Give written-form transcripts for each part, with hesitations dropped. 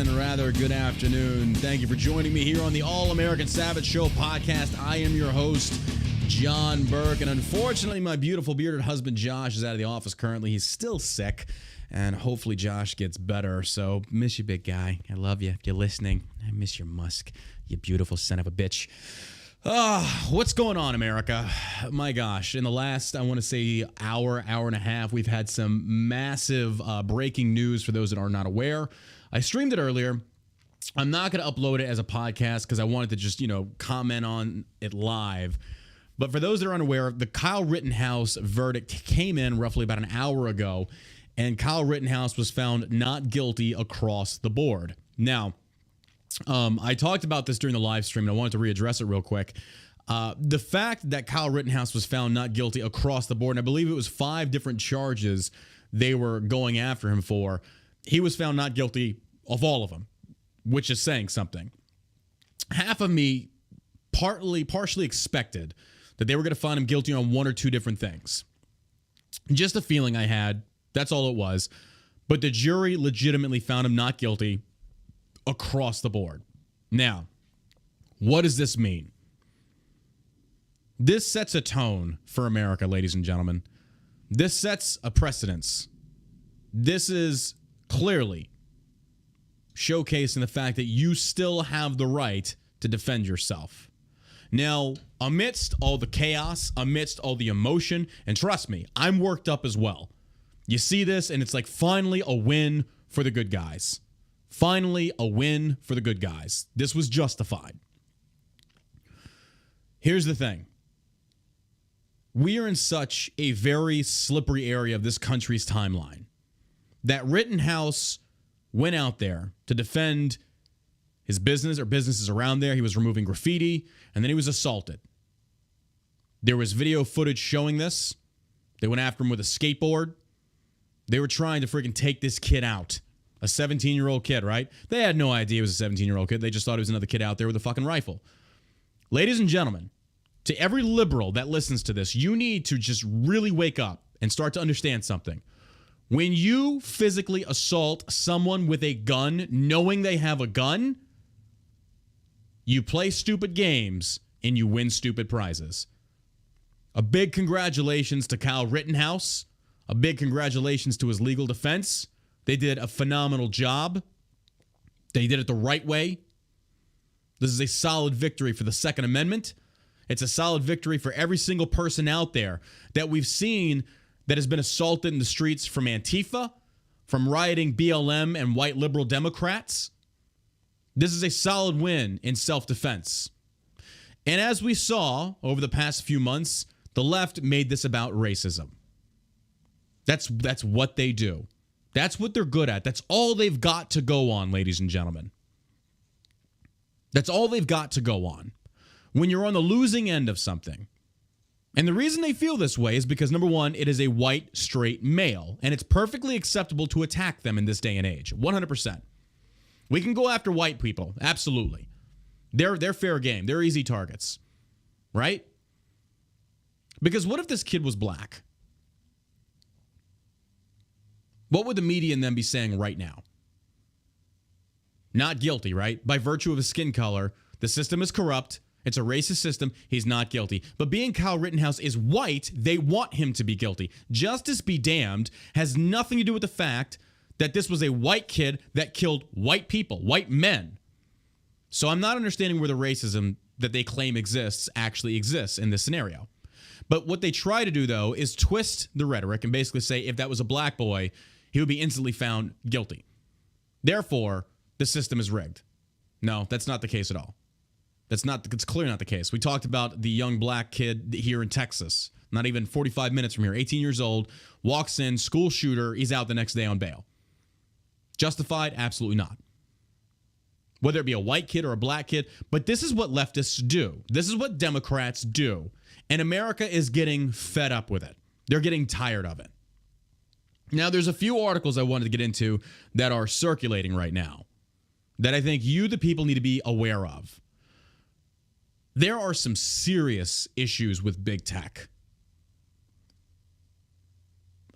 gentlemen, rather good afternoon. Thank you for joining me here on the All-American Savage Show podcast. I am your host, John Burke, and unfortunately, my beautiful bearded husband, Josh, is out of the office currently. He's still sick, and hopefully Josh gets better. So, miss you, big guy. I love you. If you're listening, I miss your musk, you beautiful son of a bitch. What's going on, America? My gosh, in the last, I want to say, hour and a half, we've had some massive breaking news for those that are not aware. I streamed it earlier. I'm not going to upload it as a podcast because I wanted to just, comment on it live. But for those that are unaware, the Kyle Rittenhouse verdict came in roughly about an hour ago, and Kyle Rittenhouse was found not guilty across the board. Now, I talked about this during the live stream, and I wanted to readdress it real quick. The fact that Kyle Rittenhouse was found not guilty across the board, and I believe it was 5 different charges they were going after him for, he was found not guilty of all of them, which is saying something. Half of me partially expected that they were going to find him guilty on 1 or 2 different things. Just a feeling I had, that's all it was. But the jury legitimately found him not guilty across the board. Now, what does this mean? This sets a tone for America, ladies and gentlemen. This sets a precedence. This is clearly showcasing the fact that you still have the right to defend yourself. Now, amidst all the chaos, amidst all the emotion, and trust me, I'm worked up as well. You see this, and it's like finally a win for the good guys. Finally, a win for the good guys. This was justified. Here's the thing. We are in such a very slippery area of this country's timeline that Rittenhouse went out there to defend his business or businesses around there. He was removing graffiti, and then he was assaulted. There was video footage showing this. They went after him with a skateboard. They were trying to freaking take this kid out. A 17-year-old kid, right? They had no idea it was a 17-year-old kid. They just thought it was another kid out there with a fucking rifle. Ladies and gentlemen, to every liberal that listens to this, you need to just really wake up and start to understand something. When you physically assault someone with a gun, knowing they have a gun, you play stupid games and you win stupid prizes. A big congratulations to Kyle Rittenhouse. A big congratulations to his legal defense. They did a phenomenal job. They did it the right way. This is a solid victory for the Second Amendment. It's a solid victory for every single person out there that we've seen that has been assaulted in the streets from Antifa, from rioting BLM and white liberal Democrats. This is a solid win in self-defense. And as we saw over the past few months, the left made this about racism. That's what they do. That's what they're good at. That's all they've got to go on, ladies and gentlemen. That's all they've got to go on. When you're on the losing end of something. And the reason they feel this way is because, number one, it is a white, straight male. And it's perfectly acceptable to attack them in this day and age. 100%. We can go after white people. Absolutely. They're fair game. They're easy targets. Right? Because what if this kid was black? What would the media and them be saying right now? Not guilty, right? By virtue of his skin color, the system is corrupt. It's a racist system. He's not guilty. But being Kyle Rittenhouse is white, they want him to be guilty. Justice be damned has nothing to do with the fact that this was a white kid that killed white people, white men. So I'm not understanding where the racism that they claim exists actually exists in this scenario. But what they try to do, though, is twist the rhetoric and basically say if that was a black boy, he would be instantly found guilty. Therefore, the system is rigged. No, that's not the case at all. It's clearly not the case. We talked about the young black kid here in Texas, not even 45 minutes from here, 18 years old, walks in, school shooter, he's out the next day on bail. Justified? Absolutely not. Whether it be a white kid or a black kid, but this is what leftists do. This is what Democrats do. And America is getting fed up with it. They're getting tired of it. Now, there's a few articles I wanted to get into that are circulating right now that I think you, the people, need to be aware of. There are some serious issues with big tech.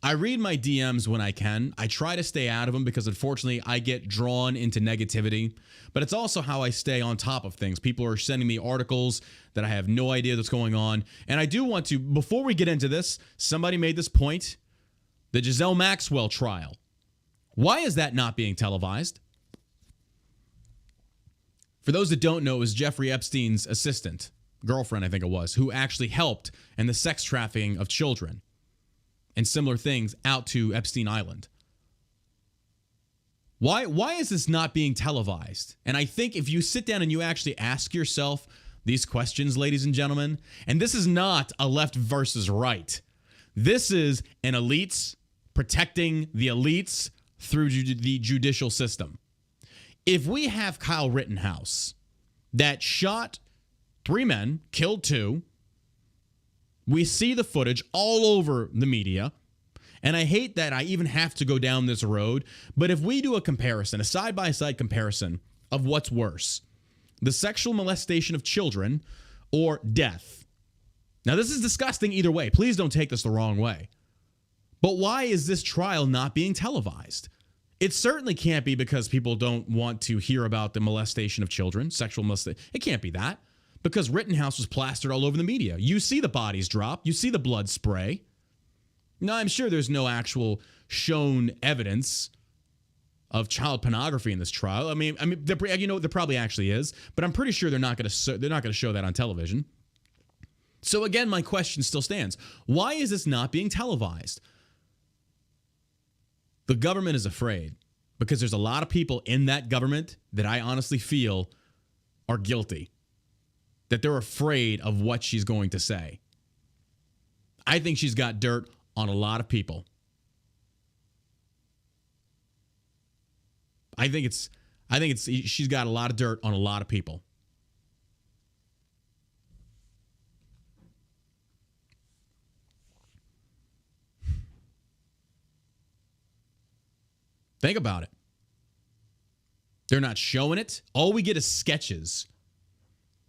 I read my DMs when I can. I try to stay out of them because unfortunately I get drawn into negativity, but it's also how I stay on top of things. People are sending me articles that I have no idea what's going on. And I do want to, before we get into this, somebody made this point, the Gisele Maxwell trial. Why is that not being televised? For those that don't know, it was Jeffrey Epstein's assistant, girlfriend I think it was, who actually helped in the sex trafficking of children and similar things out to Epstein Island. Why is this not being televised? And I think if you sit down and you actually ask yourself these questions, ladies and gentlemen, and this is not a left versus right. This is an elites protecting the elites through the judicial system. If we have Kyle Rittenhouse that shot 3 men, killed 2, we see the footage all over the media, and I hate that I even have to go down this road, but if we do a comparison, a side-by-side comparison of what's worse, the sexual molestation of children or death. Now, this is disgusting either way. Please don't take this the wrong way. But why is this trial not being televised? It certainly can't be because people don't want to hear about the molestation of children, sexual molestation. It can't be that. Because Rittenhouse was plastered all over the media. You see the bodies drop. You see the blood spray. Now, I'm sure there's no actual shown evidence of child pornography in this trial. I mean, there probably actually is, but I'm pretty sure they're not going to show that on television. So again, my question still stands: why is this not being televised? The government is afraid because there's a lot of people in that government that I honestly feel are guilty. That they're afraid of what she's going to say. I think she's got dirt on a lot of people. I think she's got a lot of dirt on a lot of people. Think about it. They're not showing it. All we get is sketches.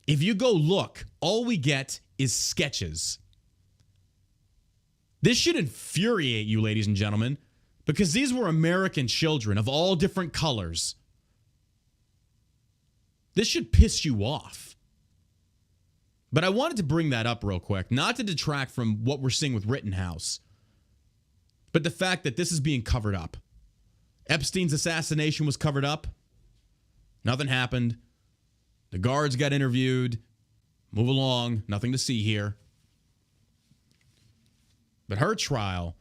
If you go look, all we get is sketches. This should infuriate you, ladies and gentlemen, because these were American children of all different colors. This should piss you off. But I wanted to bring that up real quick, not to detract from what we're seeing with Rittenhouse, but the fact that this is being covered up. Epstein's assassination was covered up. Nothing happened. The guards got interviewed. Move along. Nothing to see here. But her trial,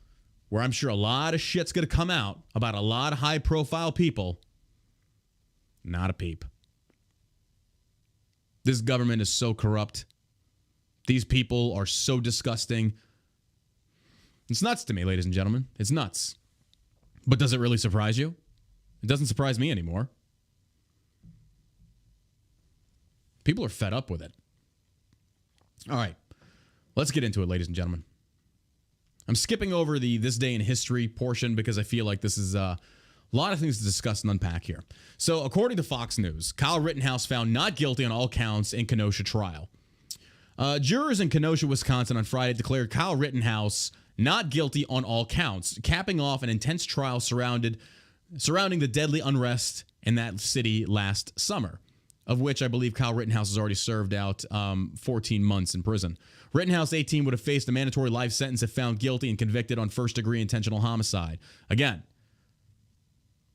where I'm sure a lot of shit's going to come out about a lot of high-profile people, not a peep. This government is so corrupt. These people are so disgusting. It's nuts to me, ladies and gentlemen. It's nuts. But does it really surprise you? It doesn't surprise me anymore. People are fed up with it. All right. Let's get into it, ladies and gentlemen. I'm skipping over the This Day in History portion because I feel like this is a lot of things to discuss and unpack here. So, according to Fox News, Kyle Rittenhouse found not guilty on all counts in Kenosha trial. Jurors in Kenosha, Wisconsin on Friday declared Kyle Rittenhouse not guilty on all counts, capping off an intense trial surrounding the deadly unrest in that city last summer, of which I believe Kyle Rittenhouse has already served out 14 months in prison. Rittenhouse, 18, would have faced a mandatory life sentence if found guilty and convicted on first-degree intentional homicide. Again,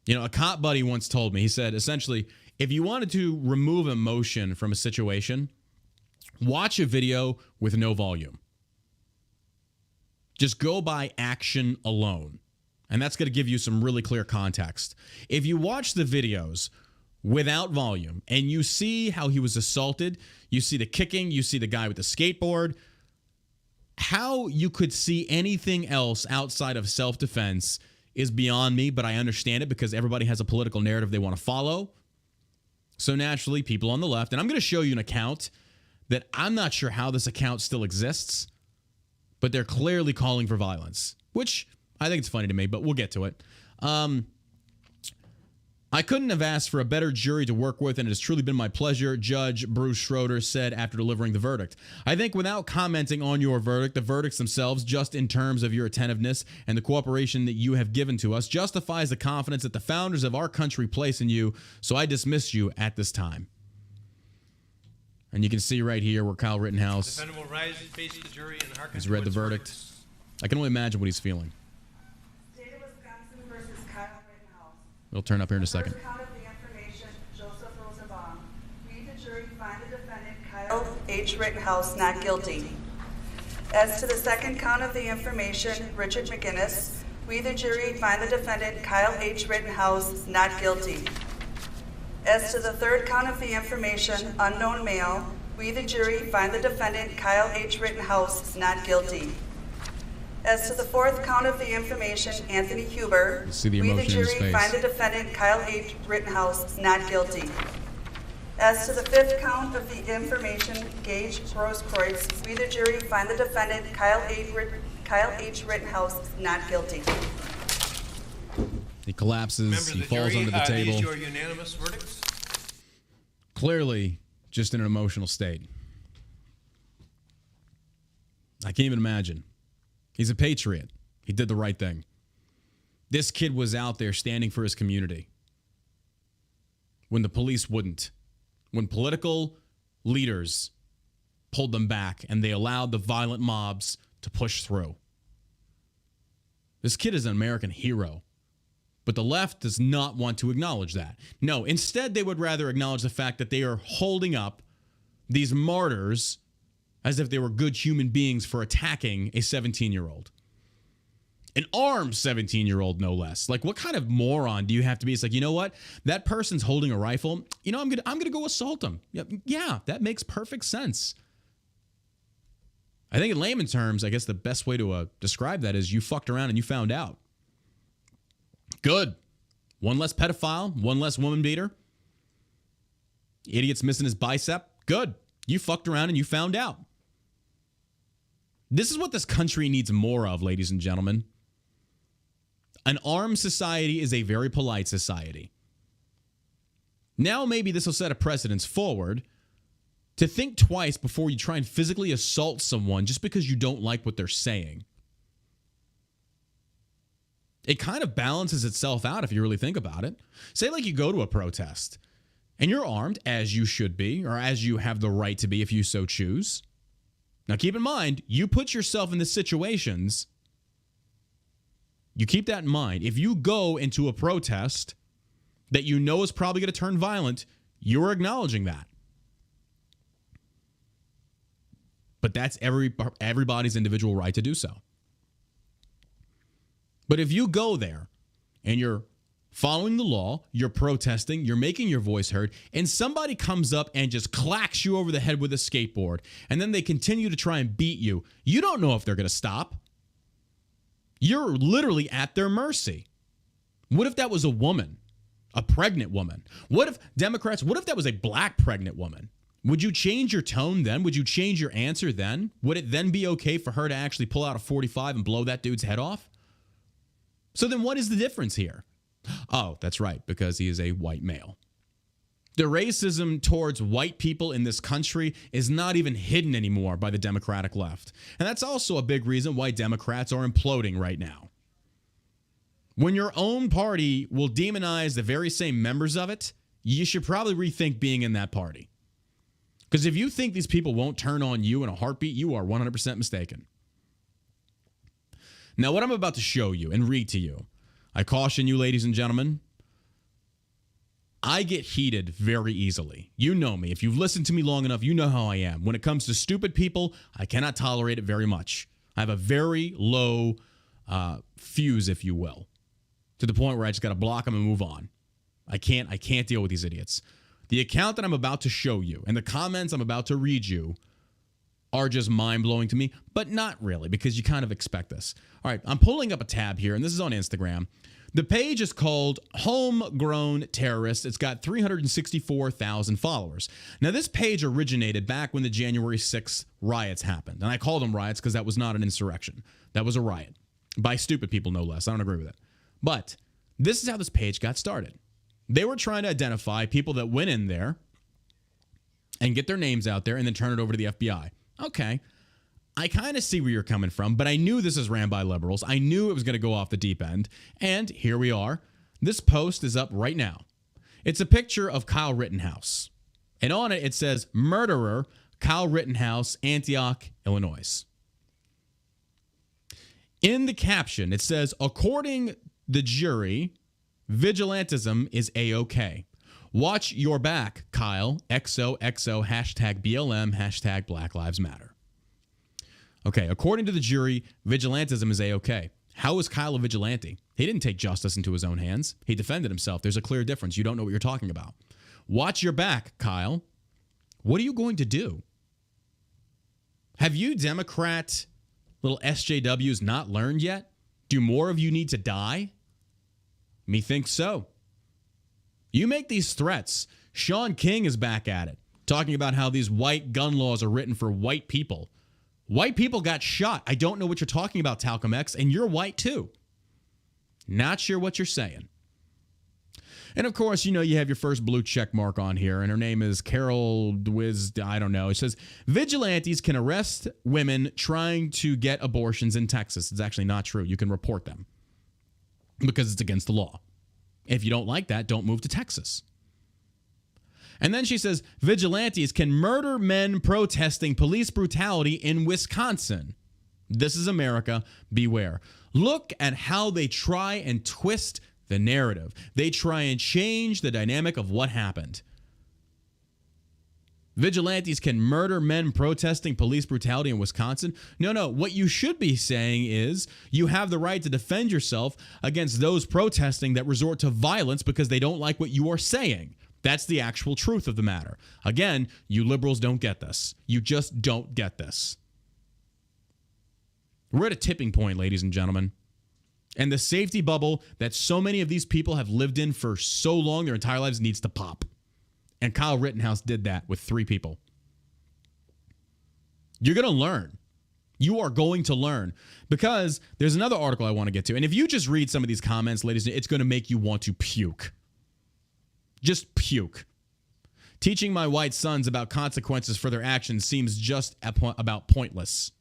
a cop buddy once told me, he said, essentially, if you wanted to remove emotion from a situation, watch a video with no volume. Just go by action alone. And that's going to give you some really clear context. If you watch the videos without volume and you see how he was assaulted, you see the kicking, you see the guy with the skateboard, how you could see anything else outside of self-defense is beyond me, but I understand it because everybody has a political narrative they want to follow. So naturally, people on the left, and I'm going to show you an account that I'm not sure how this account still exists, but they're clearly calling for violence, which I think it's funny to me, but we'll get to it. I couldn't have asked for a better jury to work with, and it has truly been my pleasure, Judge Bruce Schroeder said after delivering the verdict. I think without commenting on your verdict, the verdicts themselves, just in terms of your attentiveness and the cooperation that you have given to us, justifies the confidence that the founders of our country place in you, so I dismiss you at this time. And you can see right here where Kyle Rittenhouse defendant will rise and face the jury and hearken has read the verdict. I can only imagine what he's feeling. State of Wisconsin versus Kyle Rittenhouse. It'll turn up here in a second. First count of the information, Joseph Rosenbaum. We, the jury, find the defendant Kyle H. Rittenhouse not guilty. As to the second count of the information, Richard McGinnis, we, the jury, find the defendant Kyle H. Rittenhouse not guilty. As to the third count of the information, unknown male, we, the jury, find the defendant Kyle H. Rittenhouse not guilty. As to the fourth count of the information, Anthony Huber, see the we, the emotion in his jury, face. find the defendant Kyle H. Rittenhouse not guilty. As to the fifth count of the information, Gage Grosskreutz, we, the jury, find the defendant Kyle H. Rittenhouse not guilty. He collapses, he falls under the table. These your unanimous verdicts? Clearly, just in an emotional state. I can't even imagine. He's a patriot. He did the right thing. This kid was out there standing for his community when the police wouldn't. When political leaders pulled them back and they allowed the violent mobs to push through. This kid is an American hero. But the left does not want to acknowledge that. No, instead they would rather acknowledge the fact that they are holding up these martyrs as if they were good human beings for attacking a 17-year-old. An armed 17-year-old, no less. Like, what kind of moron do you have to be? It's like, you know what? That person's holding a rifle. You know, I'm gonna go assault him. Yeah, that makes perfect sense. I think in layman terms, I guess the best way to describe that is you fucked around and you found out. Good. One less pedophile, one less woman beater. Idiot's missing his bicep. Good. You fucked around and you found out. This is what this country needs more of, ladies and gentlemen. An armed society is a very polite society. Now maybe this will set a precedence forward to think twice before you try and physically assault someone just because you don't like what they're saying. It kind of balances itself out if you really think about it. Say like you go to a protest and you're armed, as you should be, or as you have the right to be if you so choose. Now keep in mind, you put yourself in the situations, you keep that in mind. If you go into a protest that you know is probably going to turn violent, you're acknowledging that. But that's everybody's individual right to do so. But if you go there and you're following the law, you're protesting, you're making your voice heard, and somebody comes up and just clacks you over the head with a skateboard, and then they continue to try and beat you, you don't know if they're going to stop. You're literally at their mercy. What if that was a woman, a pregnant woman? What if that was a black pregnant woman? Would you change your tone then? Would you change your answer then? Would it then be okay for her to actually pull out a .45 and blow that dude's head off? So then what is the difference here? Oh, that's right, because he is a white male. The racism towards white people in this country is not even hidden anymore by the Democratic left. And that's also a big reason why Democrats are imploding right now. When your own party will demonize the very same members of it, you should probably rethink being in that party. Because if you think these people won't turn on you in a heartbeat, you are 100% mistaken. Now, what I'm about to show you and read to you, I caution you, ladies and gentlemen, I get heated very easily. You know me. If you've listened to me long enough, you know how I am. When it comes to stupid people, I cannot tolerate it very much. I have a very low fuse, if you will, to the point where I just got to block them and move on. I can't deal with these idiots. The account that I'm about to show you and the comments I'm about to read you are just mind-blowing to me, but not really, because you kind of expect this. All right, I'm pulling up a tab here, and this is on Instagram. The page is called Homegrown Terrorists. It's got 364,000 followers. Now, this page originated back when the January 6th riots happened. And I call them riots because that was not an insurrection. That was a riot. By stupid people, no less. I don't agree with it. But this is how this page got started. They were trying to identify people that went in there and get their names out there and then turn it over to the FBI. Okay. I kind of see where you're coming from, but I knew this is ran by liberals. I knew it was going to go off the deep end. And here we are. This post is up right now. It's a picture of Kyle Rittenhouse. And on it, it says, murderer, Kyle Rittenhouse, Antioch, Illinois. In the caption, it says, according the jury, vigilantism is A-OK. Watch your back, Kyle, XOXO, hashtag BLM, hashtag Black Lives Matter. Okay, according to the jury, vigilantism is A-OK. How is Kyle a vigilante? He didn't take justice into his own hands. He defended himself. There's a clear difference. You don't know what you're talking about. Watch your back, Kyle. What are you going to do? Have you Democrat little SJWs not learned yet? Do more of you need to die? Methinks so. You make these threats. Sean King is back at it, talking about how these white gun laws are written for white people. White people got shot. I don't know what you're talking about, Talcum X, and you're white too. Not sure what you're saying. And of course, you know, you have your first blue check mark on here, and her name is Carol Dwiz, I don't know. It says, vigilantes can arrest women trying to get abortions in Texas. It's actually not true. You can report them because it's against the law. If you don't like that, don't move to Texas. And then she says, vigilantes can murder men protesting police brutality in Wisconsin. This is America. Beware. Look at how they try and twist the narrative. They try and change the dynamic of what happened. Vigilantes can murder men protesting police brutality in Wisconsin. No. What you should be saying is you have the right to defend yourself against those protesting that resort to violence because they don't like what you are saying. That's the actual truth of the matter. Again, you liberals don't get this. You just don't get this. We're at a tipping point, ladies and gentlemen. And the safety bubble that so many of these people have lived in for so long, their entire lives, needs to pop. And Kyle Rittenhouse did that with 3 people. You're going to learn. You are going to learn. Because there's another article I want to get to. And if you just read some of these comments, ladies, it's going to make you want to puke. Just puke. Teaching my white sons about consequences for their actions seems just about pointless.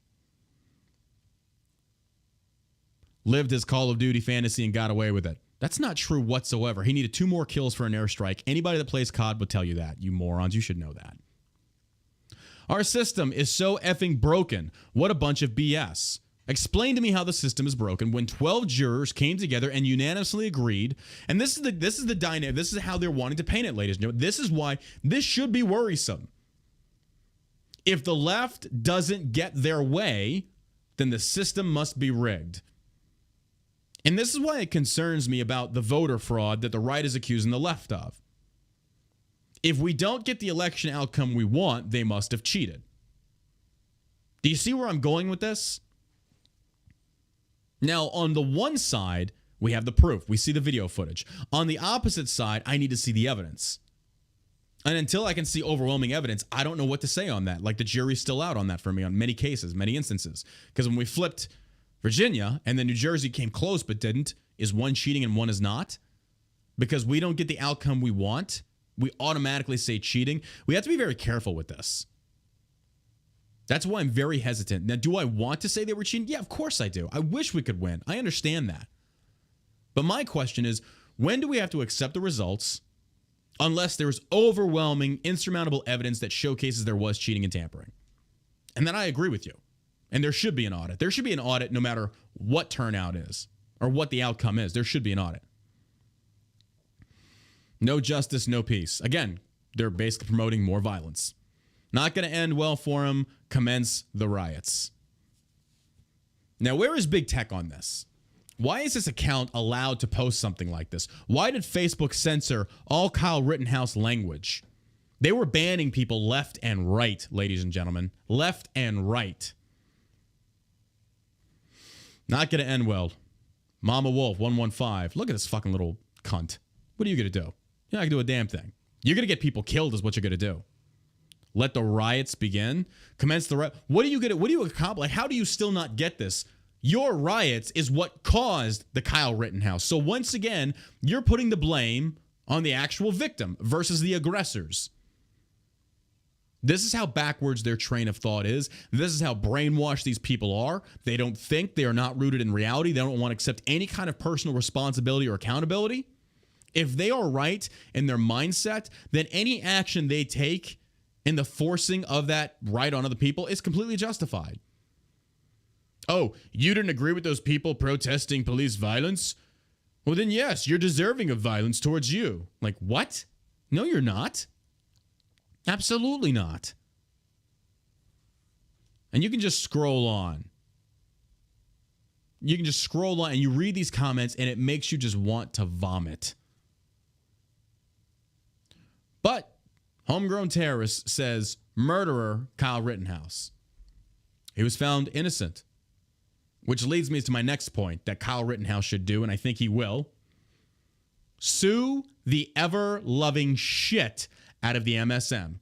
Lived his Call of Duty fantasy and got away with it. That's not true whatsoever. He needed 2 more kills for an airstrike. Anybody that plays COD would tell you that. You morons, you should know that. Our system is so effing broken. What a bunch of BS. Explain to me how the system is broken when 12 jurors came together and unanimously agreed. And this is the dynamic. This is how they're wanting to paint it, ladies and gentlemen. This is why this should be worrisome. If the left doesn't get their way, then the system must be rigged. And this is why it concerns me about the voter fraud that the right is accusing the left of. If we don't get the election outcome we want, they must have cheated. Do you see where I'm going with this? Now, on the one side, we have the proof. We see the video footage. On the opposite side, I need to see the evidence. And until I can see overwhelming evidence, I don't know what to say on that. Like, the jury's still out on that for me on many cases, many instances. Because when we flipped Virginia and then New Jersey came close but didn't, is one cheating and one is not? Because we don't get the outcome we want, we automatically say cheating. We have to be very careful with this. That's why I'm very hesitant. Now, do I want to say they were cheating? Yeah, of course I do. I wish we could win. I understand that. But my question is, when do we have to accept the results unless there's overwhelming, insurmountable evidence that showcases there was cheating and tampering? And then I agree with you. And there should be an audit. There should be an audit no matter what turnout is or what the outcome is. There should be an audit. No justice, no peace. Again, they're basically promoting more violence. Not going to end well for them. Commence the riots. Now, where is big tech on this? Why is this account allowed to post something like this? Why did Facebook censor all Kyle Rittenhouse language? They were banning people left and right, ladies and gentlemen. Left and right. Not going to end well. Mama Wolf 115. Look at this fucking little cunt. What are you going to do? You're not going to do a damn thing. You're going to get people killed is what you're going to do. Let the riots begin. Commence the riot. What do you accomplish? How do you still not get this? Your riots is what caused the Kyle Rittenhouse. So once again, you're putting the blame on the actual victim versus the aggressors. This is how backwards their train of thought is. This is how brainwashed these people are. They don't think. They are not rooted in reality. They don't want to accept any kind of personal responsibility or accountability. If they are right in their mindset, then any action they take in the forcing of that right on other people is completely justified. Oh, you didn't agree with those people protesting police violence? Well, then yes, you're deserving of violence towards you. Like, what? No, you're not. Absolutely not. And you can just scroll on. You can just scroll on and you read these comments and it makes you just want to vomit. But homegrown terrorist says murderer Kyle Rittenhouse. He was found innocent. Which leads me to my next point that Kyle Rittenhouse should do, and I think he will. Sue the ever-loving shit out of the MSM.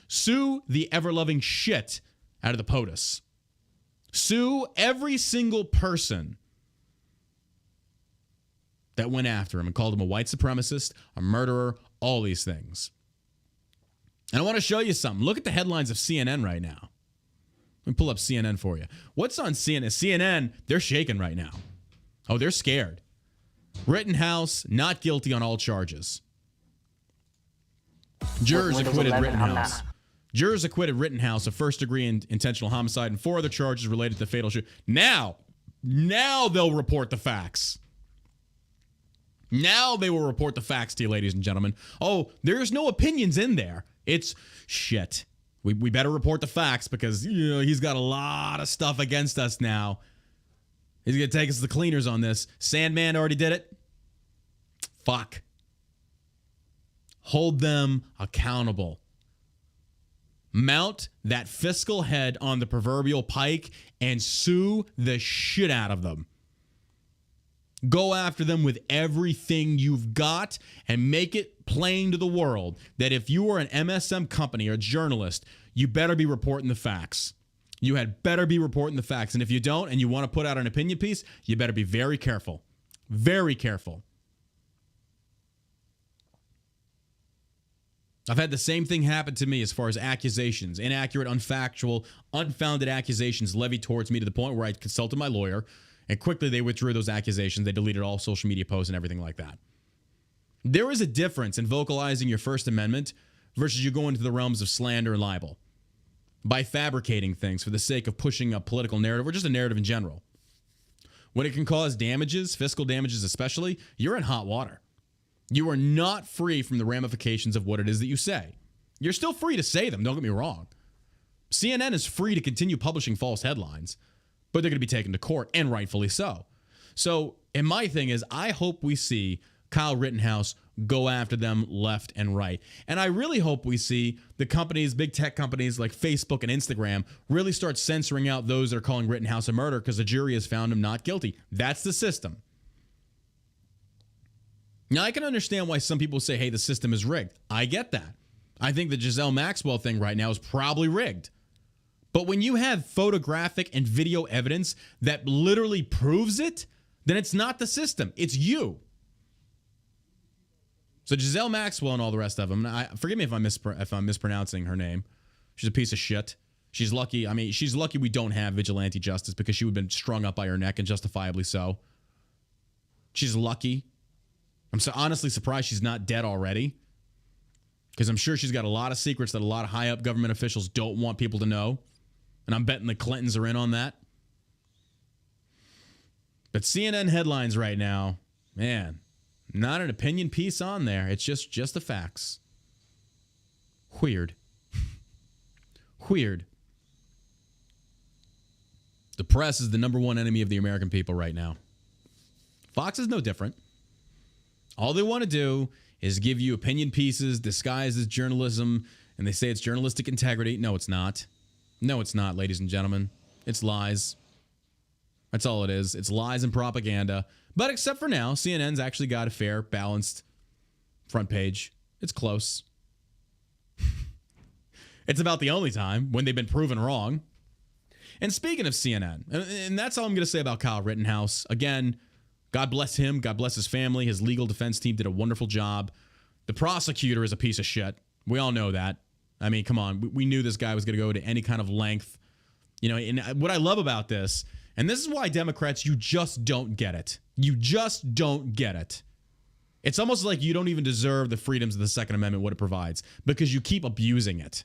Sue the ever-loving shit out of the POTUS. Sue every single person that went after him and called him a white supremacist, a murderer, all these things. And I want to show you something. Look at the headlines of CNN right now. Let me pull up CNN for you. What's on CNN? CNN, they're shaking right now. Oh, they're scared. Rittenhouse, not guilty on all charges. Jurors acquitted Rittenhouse. Jurors acquitted Rittenhouse of first-degree intentional homicide and 4 other charges related to the fatal shooting. Now they'll report the facts. Now they will report the facts to you, ladies and gentlemen. Oh, there's no opinions in there. It's shit. We better report the facts because, he's got a lot of stuff against us now. He's going to take us to the cleaners on this. Sandman already did it. Fuck. Hold them accountable. Mount that fiscal head on the proverbial pike and sue the shit out of them. Go after them with everything you've got and make it plain to the world that if you are an MSM company or a journalist, you better be reporting the facts. You had better be reporting the facts. And if you don't and you want to put out an opinion piece, you better be very careful. Very careful. I've had the same thing happen to me as far as accusations, inaccurate, unfactual, unfounded accusations levied towards me to the point where I consulted my lawyer. And quickly they withdrew those accusations. They deleted all social media posts and everything like that. There is a difference in vocalizing your First Amendment versus you going into the realms of slander and libel by fabricating things for the sake of pushing a political narrative or just a narrative in general. When it can cause damages, fiscal damages especially, you're in hot water. You are not free from the ramifications of what it is that you say. You're still free to say them, don't get me wrong. CNN is free to continue publishing false headlines, but they're going to be taken to court, and rightfully so. So, and my thing is, I hope we see Kyle Rittenhouse go after them left and right. And I really hope we see the companies, big tech companies like Facebook and Instagram, really start censoring out those that are calling Rittenhouse a murderer because the jury has found him not guilty. That's the system. Now, I can understand why some people say, hey, the system is rigged. I get that. I think the Gisele Maxwell thing right now is probably rigged. But when you have photographic and video evidence that literally proves it, then it's not the system. It's you. So Gisele Maxwell and all the rest of them, forgive me if I'm mispronouncing her name. She's a piece of shit. She's lucky. I mean, she's lucky we don't have vigilante justice because she would have been strung up by her neck, and justifiably so. She's lucky. I'm so honestly surprised she's not dead already because I'm sure she's got a lot of secrets that a lot of high-up government officials don't want people to know. And I'm betting the Clintons are in on that. But CNN headlines right now, man, not an opinion piece on there. It's just the facts. Weird. Weird. The press is the number one enemy of the American people right now. Fox is no different. All they want to do is give you opinion pieces disguised as journalism, and they say it's journalistic integrity. No, it's not. No, it's not, ladies and gentlemen. It's lies. That's all it is. It's lies and propaganda. But except for now, CNN's actually got a fair, balanced front page. It's close. It's about the only time when they've been proven wrong. And speaking of CNN, and that's all I'm going to say about Kyle Rittenhouse. Again, God bless him. God bless his family. His legal defense team did a wonderful job. The prosecutor is a piece of shit. We all know that. I mean, come on. We knew this guy was going to go to any kind of length. You know, and what I love about this, and this is why Democrats, you just don't get it. You just don't get it. It's almost like you don't even deserve the freedoms of the Second Amendment, what it provides, because you keep abusing it.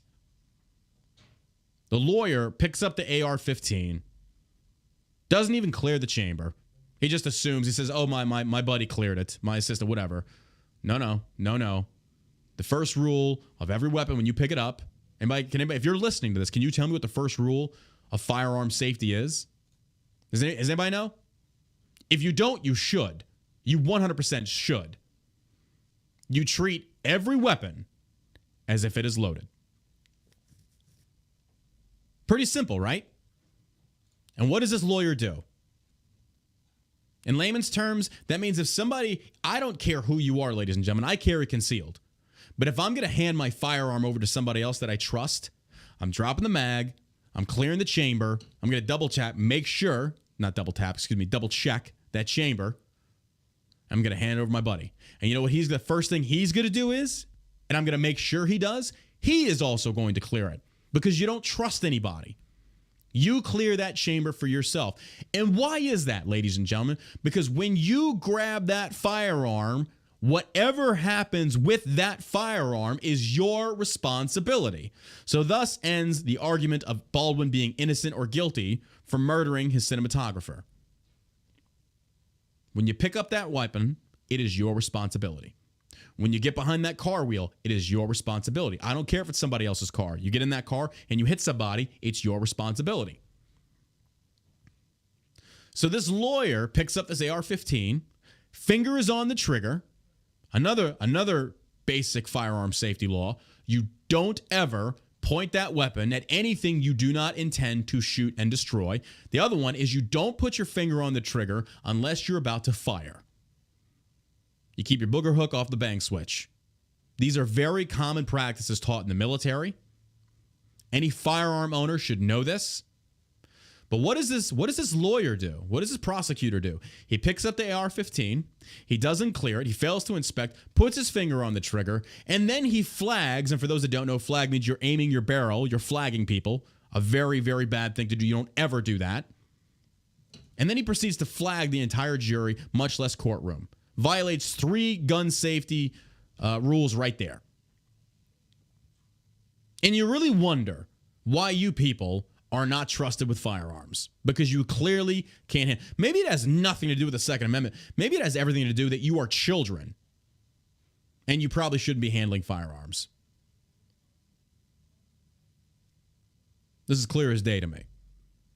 The lawyer picks up the AR-15, doesn't even clear the chamber. He just assumes, he says, oh, my buddy cleared it, my assistant, whatever. No. The first rule of every weapon when you pick it up, if you're listening to this, can you tell me what the first rule of firearm safety is? Does anybody know? If you don't, you should. You 100% should. You treat every weapon as if it is loaded. Pretty simple, right? And what does this lawyer do? In layman's terms, that means if somebody, I don't care who you are, ladies and gentlemen, I carry concealed. But if I'm going to hand my firearm over to somebody else that I trust, I'm dropping the mag, I'm clearing the chamber, I'm going to double check that chamber. I'm going to hand it over to my buddy. And you know what the first thing he's going to do is, and I'm going to make sure he does, he is also going to clear it because you don't trust anybody. You clear that chamber for yourself. And why is that, ladies and gentlemen? Because when you grab that firearm, whatever happens with that firearm is your responsibility. So thus ends the argument of Baldwin being innocent or guilty for murdering his cinematographer. When you pick up that weapon, it is your responsibility. When you get behind that car wheel, it is your responsibility. I don't care if it's somebody else's car. You get in that car and you hit somebody, it's your responsibility. So this lawyer picks up this AR-15, finger is on the trigger. Another basic firearm safety law, you don't ever point that weapon at anything you do not intend to shoot and destroy. The other one is you don't put your finger on the trigger unless you're about to fire. You keep your booger hook off the bang switch. These are very common practices taught in the military. Any firearm owner should know this. But what does this lawyer do? What does this prosecutor do? He picks up the AR-15. He doesn't clear it. He fails to inspect, puts his finger on the trigger, and then he flags. And for those that don't know, flag means you're aiming your barrel. You're flagging people. A very, very bad thing to do. You don't ever do that. And then he proceeds to flag the entire jury, much less courtroom. Violates 3 gun safety rules right there. And you really wonder why you people are not trusted with firearms, because you clearly can't. Maybe it has nothing to do with the Second Amendment. Maybe it has everything to do that you are children and you probably shouldn't be handling firearms. This is clear as day to me.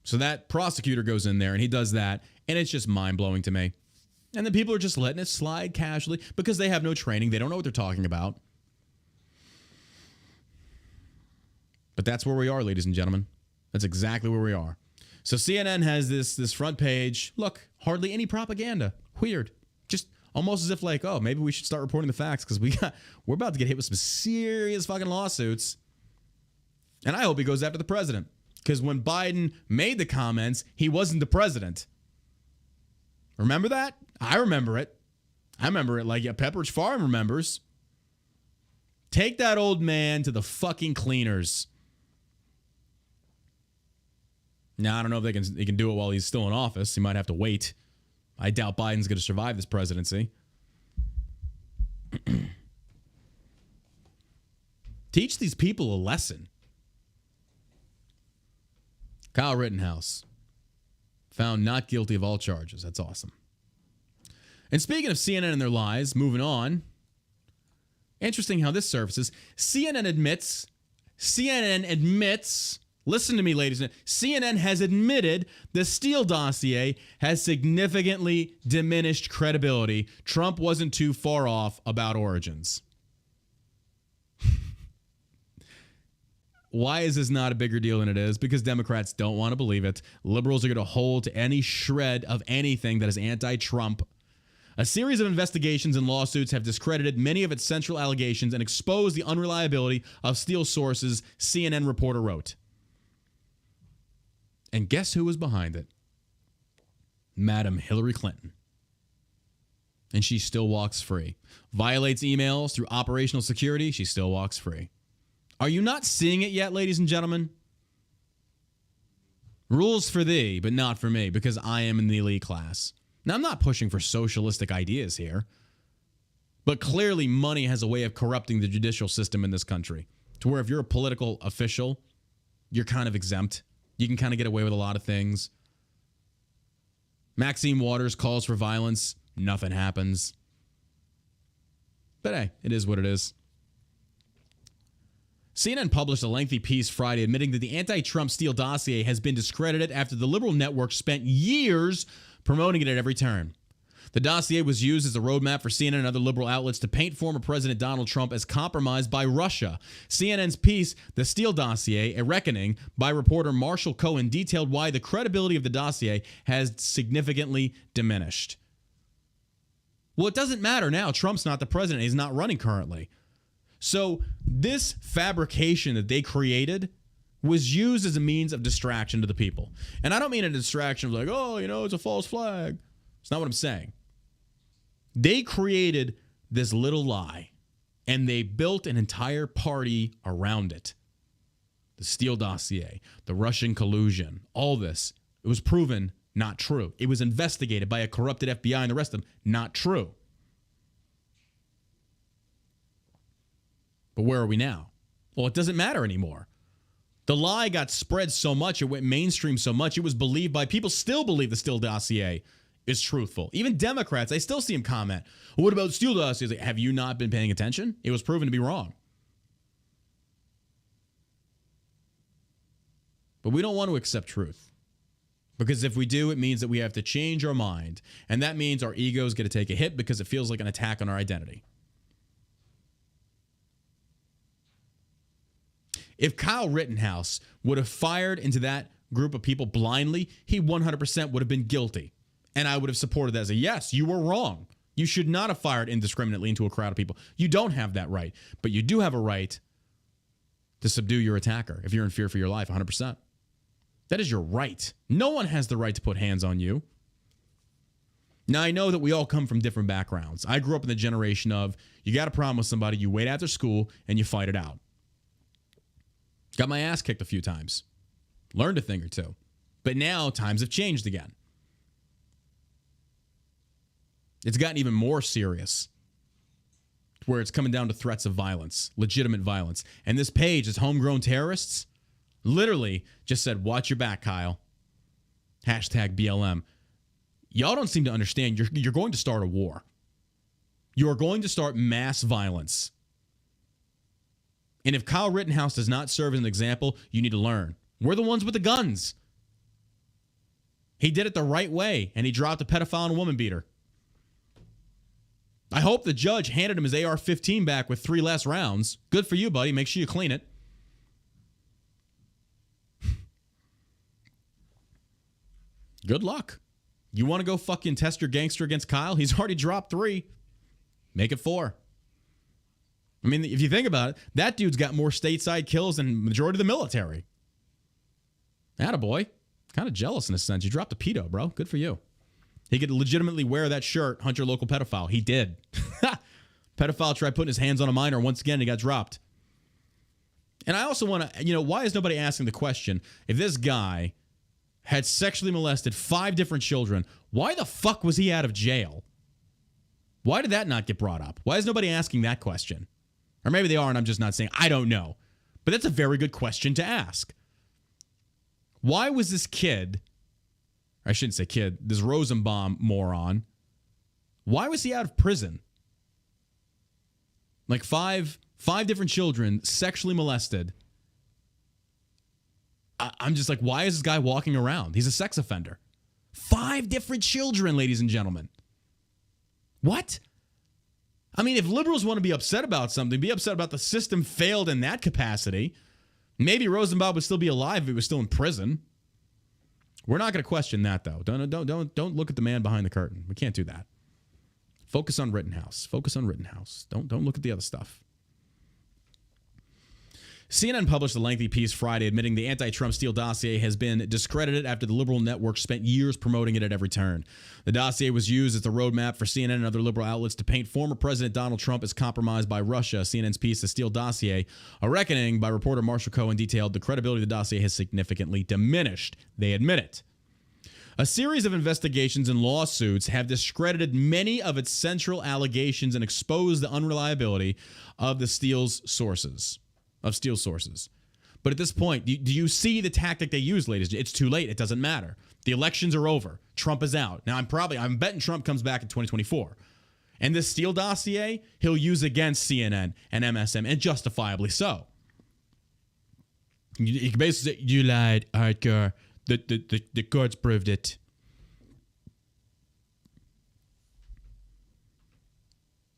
So that prosecutor goes in there and he does that, and it's just mind-blowing to me. And then people are just letting it slide casually because they have no training. They don't know what they're talking about. But that's where we are, ladies and gentlemen. That's exactly where we are. So CNN has this front page. Look, hardly any propaganda. Weird. Just almost as if like, oh, maybe we should start reporting the facts because we're about to get hit with some serious fucking lawsuits. And I hope he goes after the president, because when Biden made the comments, he wasn't the president. Remember that? I remember it. I remember it like Pepperidge Farm remembers. Take that old man to the fucking cleaners. Now, I don't know if they can do it while he's still in office. He might have to wait. I doubt Biden's going to survive this presidency. Teach these people a lesson. Kyle Rittenhouse, found not guilty of all charges. That's awesome. And speaking of CNN and their lies, moving on. Interesting how this surfaces. CNN admits, listen to me, ladies and gentlemen, CNN has admitted the Steele dossier has significantly diminished credibility. Trump wasn't too far off about origins. Why is this not a bigger deal than it is? Because Democrats don't want to believe it. Liberals are going to hold to any shred of anything that is anti-Trump. A series of investigations and lawsuits have discredited many of its central allegations and exposed the unreliability of Steele's sources, CNN reporter wrote. And guess who was behind it? Madam Hillary Clinton. and she still walks free. Violates emails through operational security, she still walks free. Are you not seeing it yet, ladies and gentlemen? Rules for thee, but not for me, because I am in the elite class. Now, I'm not pushing for socialistic ideas here, but clearly money has a way of corrupting the judicial system in this country, to where if you're a political official, you're kind of exempt. You can kind of get away with a lot of things. Maxine Waters calls for violence. Nothing happens. But hey, it is what it is. CNN published a lengthy piece Friday admitting that the anti-Trump Steele dossier has been discredited after the liberal network spent years promoting it at every turn. The dossier was used as a roadmap for CNN and other liberal outlets to paint former President Donald Trump as compromised by Russia. CNN's piece, The Steele Dossier, A Reckoning, by reporter Marshall Cohen, detailed why the credibility of the dossier has significantly diminished. Well, it doesn't matter now. Trump's not the president. He's not running currently. So this fabrication that they created was used as a means of distraction to the people. And I don't mean a distraction of like, oh, it's a false flag. It's not what I'm saying. They created this little lie, and they built an entire party around it. The Steele dossier, the Russian collusion, all this. It was proven not true. It was investigated by a corrupted FBI and the rest of them. Not true. But where are we now? Well, it doesn't matter anymore. The lie got spread so much, it went mainstream so much, it was believed by people still believe the Steele dossier is truthful. Even Democrats, I still see them comment, well, what about Steele dossier? Like, have you not been paying attention? It was proven to be wrong. But we don't want to accept truth. Because if we do, it means that we have to change our mind. And that means our egos get to take a hit because it feels like an attack on our identity. If Kyle Rittenhouse would have fired into that group of people blindly, he 100% would have been guilty. And I would have supported that as a yes, you were wrong. You should not have fired indiscriminately into a crowd of people. You don't have that right. But you do have a right to subdue your attacker if you're in fear for your life, 100%. That is your right. No one has the right to put hands on you. Now, I know that we all come from different backgrounds. I grew up in the generation of you got a problem with somebody, you wait after school, and you fight it out. Got my ass kicked a few times. Learned a thing or two. But now times have changed again. It's gotten even more serious, where it's coming down to threats of violence, legitimate violence. And this page, this homegrown terrorists, literally just said, watch your back, Kyle. Hashtag BLM. Y'all don't seem to understand. You're going to start a war. You are going to start mass violence. And if Kyle Rittenhouse does not serve as an example, you need to learn. We're the ones with the guns. He did it the right way, and he dropped a pedophile and a woman beater. I hope the judge handed him his AR-15 back with 3 less rounds. Good for you, buddy. Make sure you clean it. Good luck. You want to go fucking test your gangster against Kyle? He's already dropped 3. Make it 4. I mean, if you think about it, that dude's got more stateside kills than majority of the military. Attaboy. Kind of jealous in a sense. You dropped a pedo, bro. Good for you. He could legitimately wear that shirt, hunt your local pedophile. He did. Pedophile tried putting his hands on a minor. Once again, he got dropped. And I also want to, why is nobody asking the question, if this guy had sexually molested 5 different children, why the fuck was he out of jail? Why did that not get brought up? Why is nobody asking that question? Or maybe they are and I'm just not saying. I don't know. But that's a very good question to ask. Why was this kid, I shouldn't say kid, this Rosenbaum moron, why was he out of prison? Like five different children sexually molested. I'm just like, why is this guy walking around? He's a sex offender. 5 different children, ladies and gentlemen. What? I mean, if liberals want to be upset about something, be upset about the system failed in that capacity. Maybe Rosenbaum would still be alive if he was still in prison. We're not going to question that, though. Don't look at the man behind the curtain. We can't do that. Focus on Rittenhouse. Focus on Rittenhouse. Don't look at the other stuff. CNN published a lengthy piece Friday admitting the anti-Trump Steele dossier has been discredited after the liberal network spent years promoting it at every turn. The dossier was used as the roadmap for CNN and other liberal outlets to paint former President Donald Trump as compromised by Russia. CNN's piece, The Steele Dossier, A Reckoning by reporter Marshall Cohen, detailed the credibility of the dossier has significantly diminished. They admit it. A series of investigations and lawsuits have discredited many of its central allegations and exposed the unreliability of the Steele's sources. But at this point, do you see the tactic they use, ladies? It's too late. It doesn't matter. The elections are over. Trump is out. Now, I'm betting Trump comes back in 2024. And this Steele dossier, he'll use against CNN and MSM, and justifiably so. You can basically say, you lied, hardcore. The courts proved it.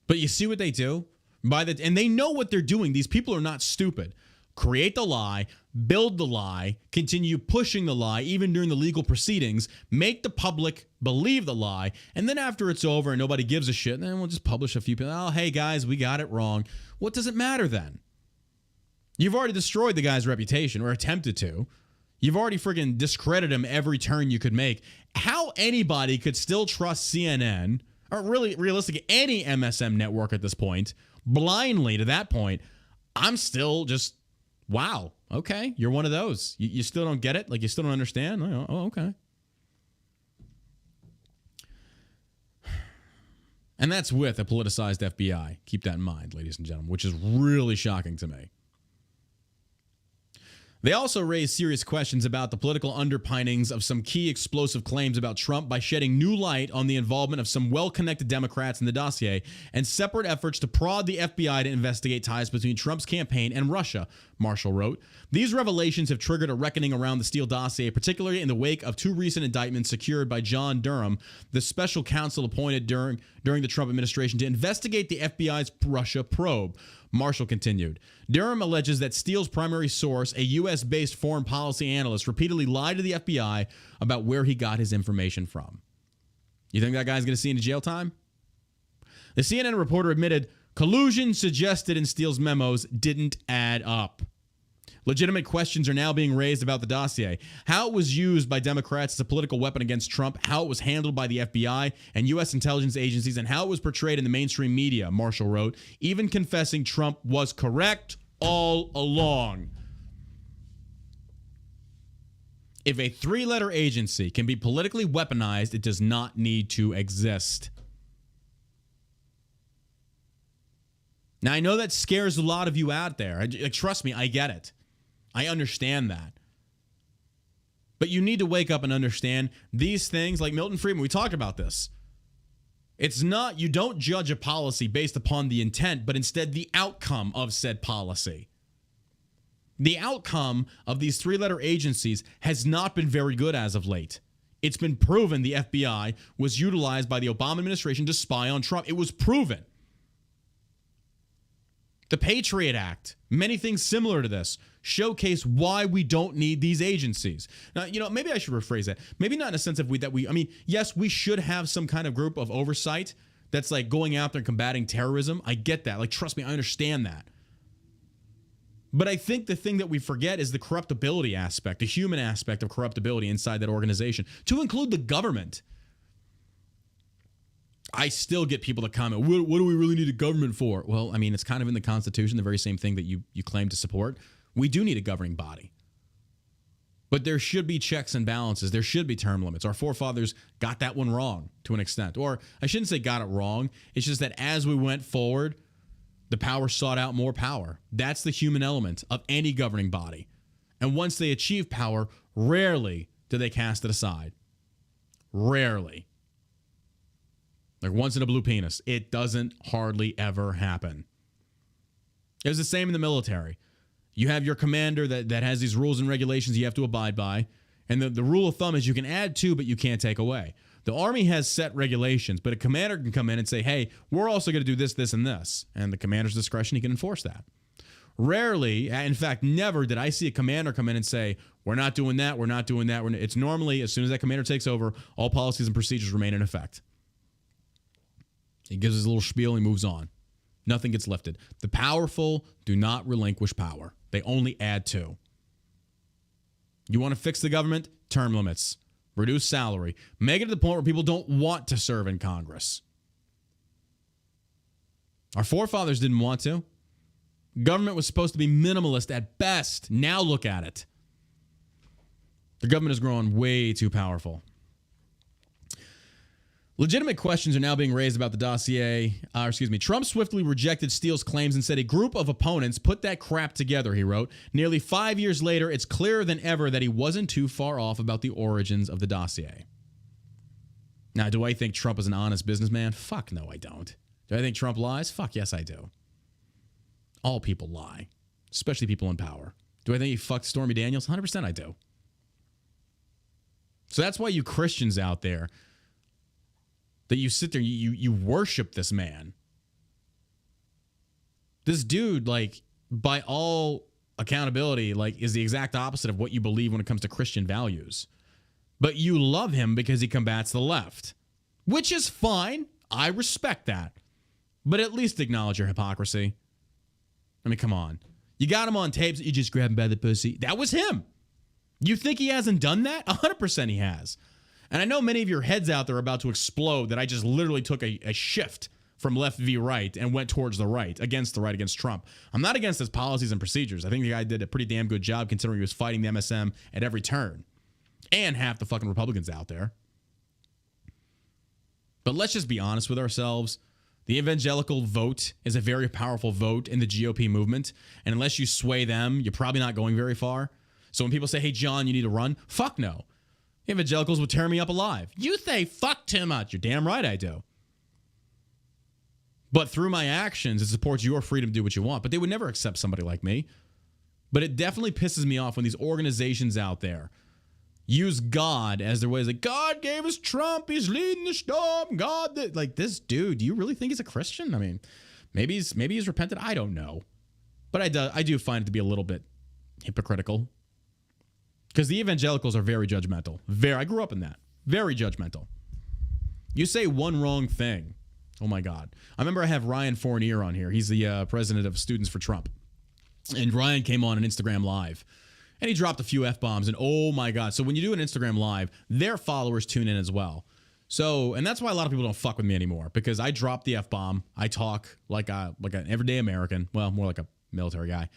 But you see what they do? And they know what they're doing. These people are not stupid. Create the lie, build the lie, continue pushing the lie, even during the legal proceedings, make the public believe the lie, and then after it's over and nobody gives a shit, then we'll just publish a few people. Oh, hey guys, we got it wrong. What does it matter then? You've already destroyed the guy's reputation, or attempted to. You've already friggin' discredited him every turn you could make. How anybody could still trust CNN, or really realistically any MSM network at this point, blindly to that point, I'm still just, wow, okay, you're one of those. You still don't get it? Like, you still don't understand? Oh, okay. And that's with a politicized FBI. Keep that in mind, ladies and gentlemen, which is really shocking to me. They also raised serious questions about the political underpinnings of some key explosive claims about Trump by shedding new light on the involvement of some well-connected Democrats in the dossier and separate efforts to prod the FBI to investigate ties between Trump's campaign and Russia, Marshall wrote. These revelations have triggered a reckoning around the Steele dossier, particularly in the wake of two recent indictments secured by John Durham, the special counsel appointed during the Trump administration to investigate the FBI's Russia probe. Marshall continued. Durham alleges that Steele's primary source, a U.S.-based foreign policy analyst, repeatedly lied to the FBI about where he got his information from. You think that guy's going to see any jail time? The CNN reporter admitted collusion suggested in Steele's memos didn't add up. Legitimate questions are now being raised about the dossier. How it was used by Democrats as a political weapon against Trump, how it was handled by the FBI and U.S. intelligence agencies, and how it was portrayed in the mainstream media, Marshall wrote, even confessing Trump was correct all along. If a three-letter agency can be politically weaponized, it does not need to exist. Now, I know that scares a lot of you out there. Trust me, I get it. I understand that. But you need to wake up and understand these things, like Milton Friedman, we talked about this. It's not, you don't judge a policy based upon the intent, but instead the outcome of said policy. The outcome of these three-letter agencies has not been very good as of late. It's been proven the FBI was utilized by the Obama administration to spy on Trump. It was proven. The Patriot Act, many things similar to this, showcase why we don't need these agencies. Now, maybe I should rephrase that. Maybe not in a sense of yes, we should have some kind of group of oversight that's like going out there and combating terrorism. I get that. Like, trust me, I understand that. But I think the thing that we forget is the corruptibility aspect, the human aspect of corruptibility inside that organization, to include the government. I still get people that comment, what do we really need a government for? Well, I mean, it's kind of in the Constitution, the very same thing that you claim to support. We do need a governing body. But there should be checks and balances. There should be term limits. Our forefathers got that one wrong to an extent. Or I shouldn't say got it wrong. It's just that as we went forward, the power sought out more power. That's the human element of any governing body. And once they achieve power, rarely do they cast it aside. Rarely. Like once in a blue penis. It doesn't hardly ever happen. It was the same in the military. You have your commander that has these rules and regulations you have to abide by. And the rule of thumb is you can add to, but you can't take away. The Army has set regulations, but a commander can come in and say, hey, we're also going to do this, this, and this. And the commander's discretion, he can enforce that. Rarely, in fact, never did I see a commander come in and say, we're not doing that, we're not doing that. It's normally, as soon as that commander takes over, all policies and procedures remain in effect. He gives his little spiel and he moves on. Nothing gets lifted. The powerful do not relinquish power. They only add to. You want to fix the government? Term limits. Reduce salary. Make it to the point where people don't want to serve in Congress. Our forefathers didn't want to. Government was supposed to be minimalist at best. Now look at it. The government has grown way too powerful. Legitimate questions are now being raised about the dossier. Trump swiftly rejected Steele's claims and said a group of opponents put that crap together, he wrote. Nearly 5 years later, it's clearer than ever that he wasn't too far off about the origins of the dossier. Now, do I think Trump is an honest businessman? Fuck no, I don't. Do I think Trump lies? Fuck yes, I do. All people lie, especially people in power. Do I think he fucked Stormy Daniels? 100% I do. So that's why you Christians out there, that you sit there, you worship this man. This dude, like, by all accountability, like, is the exact opposite of what you believe when it comes to Christian values. But you love him because he combats the left, which is fine. I respect that. But at least acknowledge your hypocrisy. I mean, come on. You got him on tapes. You just grab him by the pussy. That was him. You think he hasn't done that? 100% he has. And I know many of your heads out there are about to explode that I just literally took a shift from left v right and went towards the right, against Trump. I'm not against his policies and procedures. I think the guy did a pretty damn good job considering he was fighting the MSM at every turn. And half the fucking Republicans out there. But let's just be honest with ourselves. The evangelical vote is a very powerful vote in the GOP movement. And unless you sway them, you're probably not going very far. So when people say, hey, John, you need to run, fuck no. Evangelicals would tear me up alive. You say fuck too much. You're damn right I do. But through my actions, it supports your freedom to do what you want. But they would never accept somebody like me. But it definitely pisses me off when these organizations out there use God as their way. Like, God gave us Trump. He's leading the storm. God, like, this dude, do you really think he's a Christian? I mean, maybe he's repented. I don't know. But I do find it to be a little bit hypocritical. Because the evangelicals are very judgmental. I grew up in that. Very judgmental. You say one wrong thing. Oh, my God. I remember I have Ryan Fournier on here. He's the president of Students for Trump. And Ryan came on an Instagram Live. And he dropped a few F-bombs. And oh, my God. So when you do an Instagram Live, their followers tune in as well. So, and that's why a lot of people don't fuck with me anymore. Because I drop the F-bomb. I talk like an everyday American. Well, more like a military guy.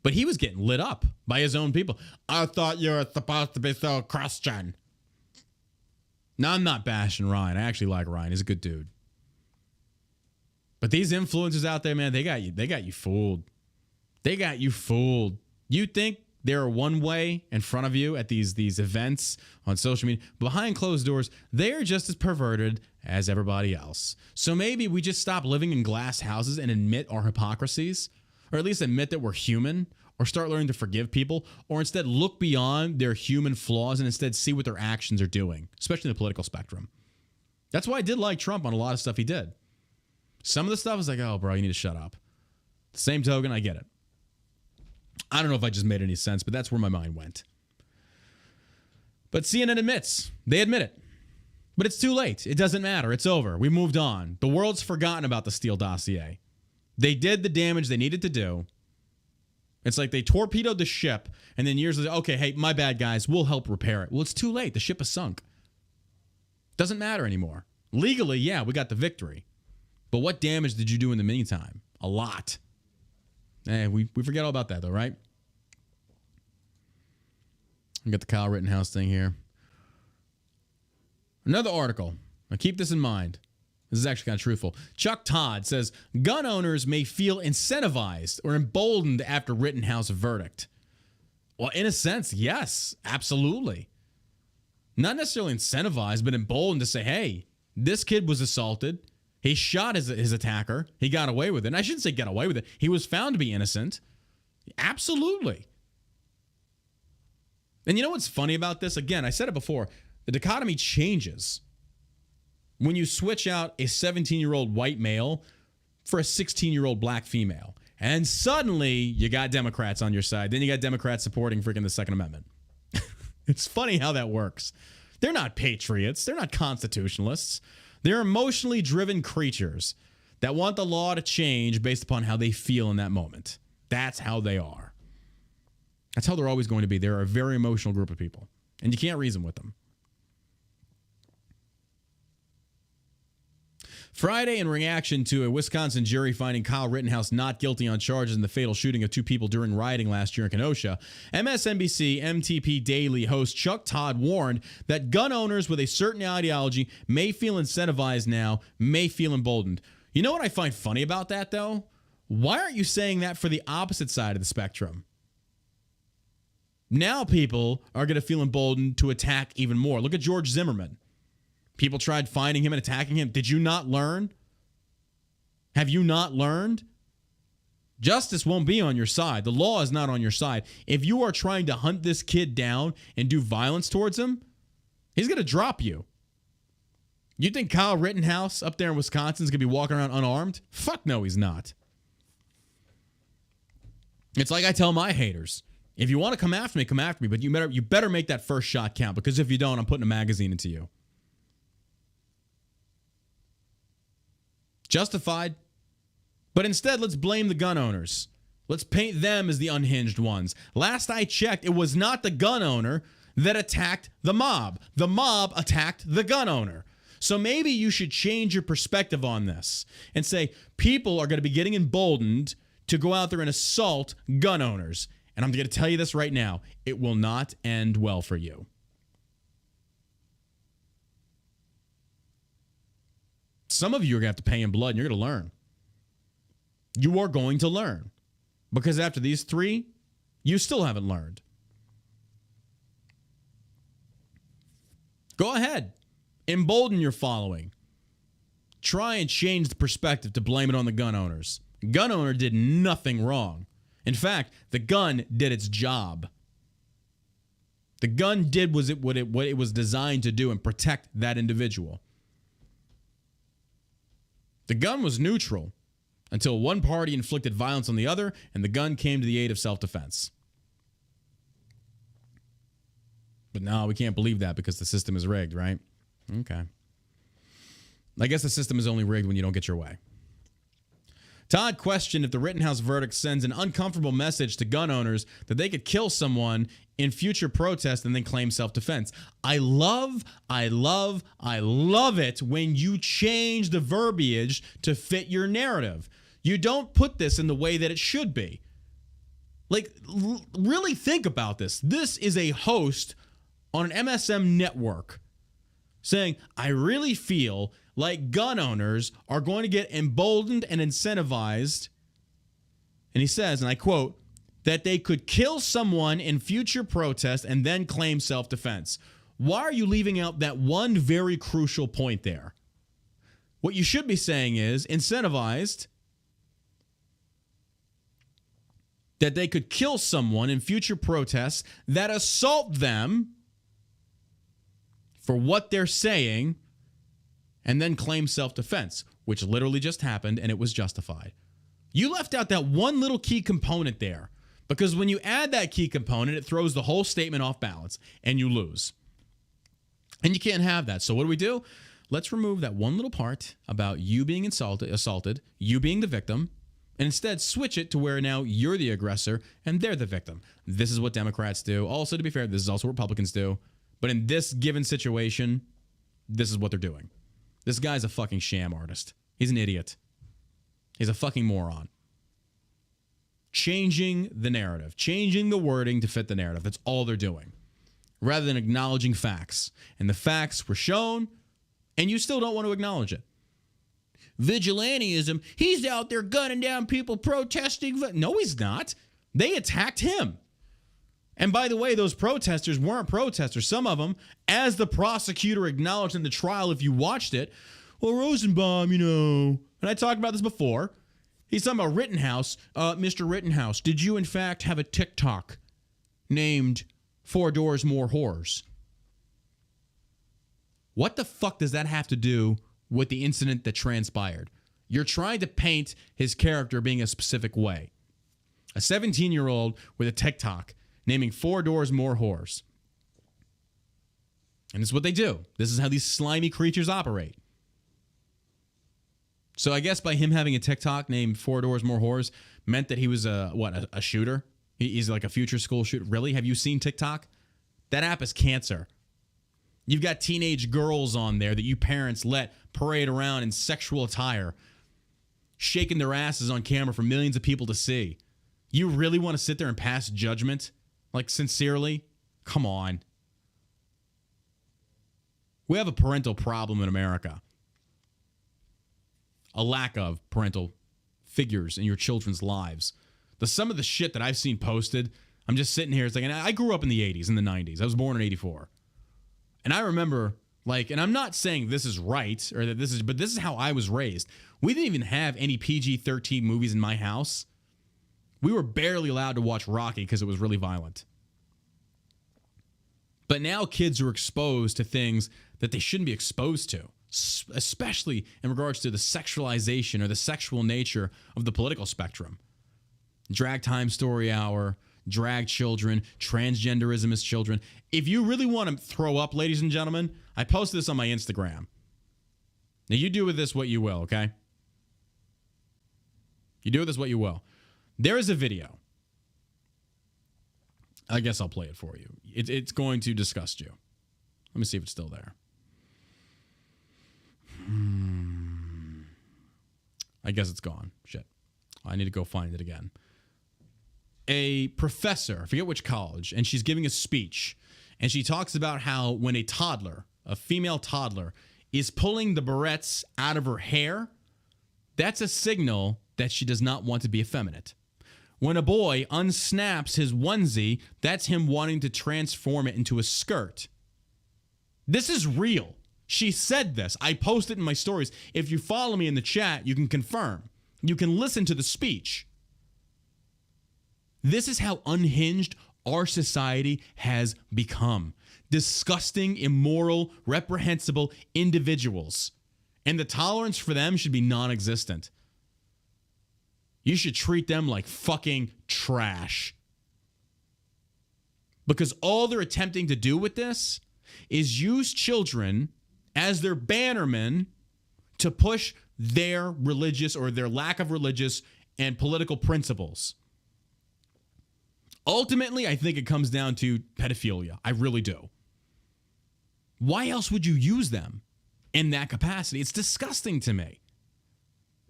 But he was getting lit up by his own people. I thought you were supposed to be so Christian. No, I'm not bashing Ryan. I actually like Ryan. He's a good dude. But these influencers out there, man, they got you fooled. They got you fooled. You think they're one way in front of you at these events on social media. Behind closed doors, they're just as perverted as everybody else. So maybe we just stop living in glass houses and admit our hypocrisies. Or at least admit that we're human, or start learning to forgive people, or instead look beyond their human flaws and instead see what their actions are doing, especially in the political spectrum. That's why I did like Trump on a lot of stuff he did. Some of the stuff was like, oh, bro, you need to shut up. The same token, I get it. I don't know if I just made any sense, but that's where my mind went. But CNN admits. They admit it. But it's too late. It doesn't matter. It's over. We moved on. The world's forgotten about the Steele dossier. They did the damage they needed to do. It's like they torpedoed the ship, and then years later, okay, hey, my bad, guys, we'll help repair it. Well, it's too late. The ship is sunk. Doesn't matter anymore. Legally, yeah, we got the victory. But what damage did you do in the meantime? A lot. We forget all about that, though, right? We got the Kyle Rittenhouse thing here. Another article. Now, keep this in mind. This is actually kind of truthful. Chuck Todd says gun owners may feel incentivized or emboldened after Rittenhouse verdict. Well, in a sense, yes, absolutely. Not necessarily incentivized, but emboldened to say, hey, this kid was assaulted. He shot his attacker. He got away with it. And I shouldn't say get away with it. He was found to be innocent. Absolutely. And you know what's funny about this? Again, I said it before. The dichotomy changes when you switch out a 17-year-old white male for a 16-year-old black female. And suddenly, you got Democrats on your side. Then you got Democrats supporting freaking the Second Amendment. It's funny how that works. They're not patriots. They're not constitutionalists. They're emotionally driven creatures that want the law to change based upon how they feel in that moment. That's how they are. That's how they're always going to be. They're a very emotional group of people, and you can't reason with them. Friday, in reaction to a Wisconsin jury finding Kyle Rittenhouse not guilty on charges in the fatal shooting of 2 people during rioting last year in Kenosha, MSNBC MTP Daily host Chuck Todd warned that gun owners with a certain ideology may feel incentivized now, may feel emboldened. You know what I find funny about that, though? Why aren't you saying that for the opposite side of the spectrum? Now people are going to feel emboldened to attack even more. Look at George Zimmerman. People tried finding him and attacking him. Did you not learn? Have you not learned? Justice won't be on your side. The law is not on your side. If you are trying to hunt this kid down and do violence towards him, he's going to drop you. You think Kyle Rittenhouse up there in Wisconsin is going to be walking around unarmed? Fuck no, he's not. It's like I tell my haters. If you want to come after me, but you better make that first shot count, because if you don't, I'm putting a magazine into you. Justified. But instead, let's blame the gun owners. Let's paint them as the unhinged ones. Last I checked, it was not the gun owner that attacked the mob. The mob attacked the gun owner. So maybe you should change your perspective on this and say people are going to be getting emboldened to go out there and assault gun owners. And I'm going to tell you this right now. It will not end well for you. Some of you are going to have to pay in blood, and you're going to learn. You are going to learn. Because after these 3, you still haven't learned. Go ahead. Embolden your following. Try and change the perspective to blame it on the gun owners. The gun owner did nothing wrong. In fact, the gun did its job. The gun did what it was designed to do and protect that individual. The gun was neutral until one party inflicted violence on the other, and the gun came to the aid of self-defense. But no, we can't believe that because the system is rigged, right? Okay. I guess the system is only rigged when you don't get your way. Todd questioned if the Rittenhouse verdict sends an uncomfortable message to gun owners that they could kill someone in future protests and then claim self-defense. I love it when you change the verbiage to fit your narrative. You don't put this in the way that it should be. Like, really think about this. This is a host on an MSM network saying, I really feel like gun owners are going to get emboldened and incentivized. And he says, and I quote, that they could kill someone in future protests and then claim self-defense. Why are you leaving out that one very crucial point there? What you should be saying is incentivized that they could kill someone in future protests that assault them for what they're saying and then claim self-defense, which literally just happened and it was justified. You left out that one little key component there because when you add that key component, it throws the whole statement off balance and you lose. And you can't have that. So what do? Let's remove that one little part about you being assaulted, you being the victim, and instead switch it to where now you're the aggressor and they're the victim. This is what Democrats do. Also, to be fair, this is also what Republicans do. But in this given situation, this is what they're doing. This guy's a fucking sham artist. He's an idiot. He's a fucking moron. Changing the narrative, changing the wording to fit the narrative. That's all they're doing. Rather than acknowledging facts. And the facts were shown, and you still don't want to acknowledge it. Vigilantism, he's out there gunning down people protesting. No, he's not. They attacked him. And by the way, those protesters weren't protesters. Some of them, as the prosecutor acknowledged in the trial, if you watched it, well, Rosenbaum, and I talked about this before. He's talking about Rittenhouse. Mr. Rittenhouse, did you in fact have a TikTok named 4 Doors More Whores? What the fuck does that have to do with the incident that transpired? You're trying to paint his character being a specific way. A 17-year-old with a TikTok naming 4 Doors More Whores. And it's what they do. This is how these slimy creatures operate. So I guess by him having a TikTok named 4 Doors More Whores meant that he was a shooter. He's like a future school shooter. Really? Have you seen TikTok? That app is cancer. You've got teenage girls on there that you parents let parade around in sexual attire, shaking their asses on camera for millions of people to see. You really want to sit there and pass judgment? Like, sincerely? Come on. We have a parental problem in America. A lack of parental figures in your children's lives. Some of the shit that I've seen posted, I'm just sitting here. It's like, and I grew up in the 80s and the 90s. I was born in 84. And I remember, like, and I'm not saying this is right or that this is, but this is how I was raised. We didn't even have any PG-13 movies in my house. We were barely allowed to watch Rocky because it was really violent. But now kids are exposed to things that they shouldn't be exposed to, especially in regards to the sexualization or the sexual nature of the political spectrum. Drag time story hour, drag children, transgenderism as children. If you really want to throw up, ladies and gentlemen, I posted this on my Instagram. Now, you do with this what you will, okay? You do with this what you will. There is a video. I guess I'll play it for you. It's going to disgust you. Let me see if it's still there. I guess it's gone. Shit. I need to go find it again. A professor, I forget which college, and she's giving a speech, and she talks about how when a toddler, a female toddler, is pulling the barrettes out of her hair, that's a signal that she does not want to be effeminate. When a boy unsnaps his onesie, that's him wanting to transform it into a skirt. This is real. She said this. I posted in my stories. If you follow me in the chat, you can confirm. You can listen to the speech. This is how unhinged our society has become. Disgusting, immoral, reprehensible individuals. And the tolerance for them should be non-existent. You should treat them like fucking trash. Because all they're attempting to do with this is use children as their bannermen to push their religious or their lack of religious and political principles. Ultimately, I think it comes down to pedophilia. I really do. Why else would you use them in that capacity? It's disgusting to me.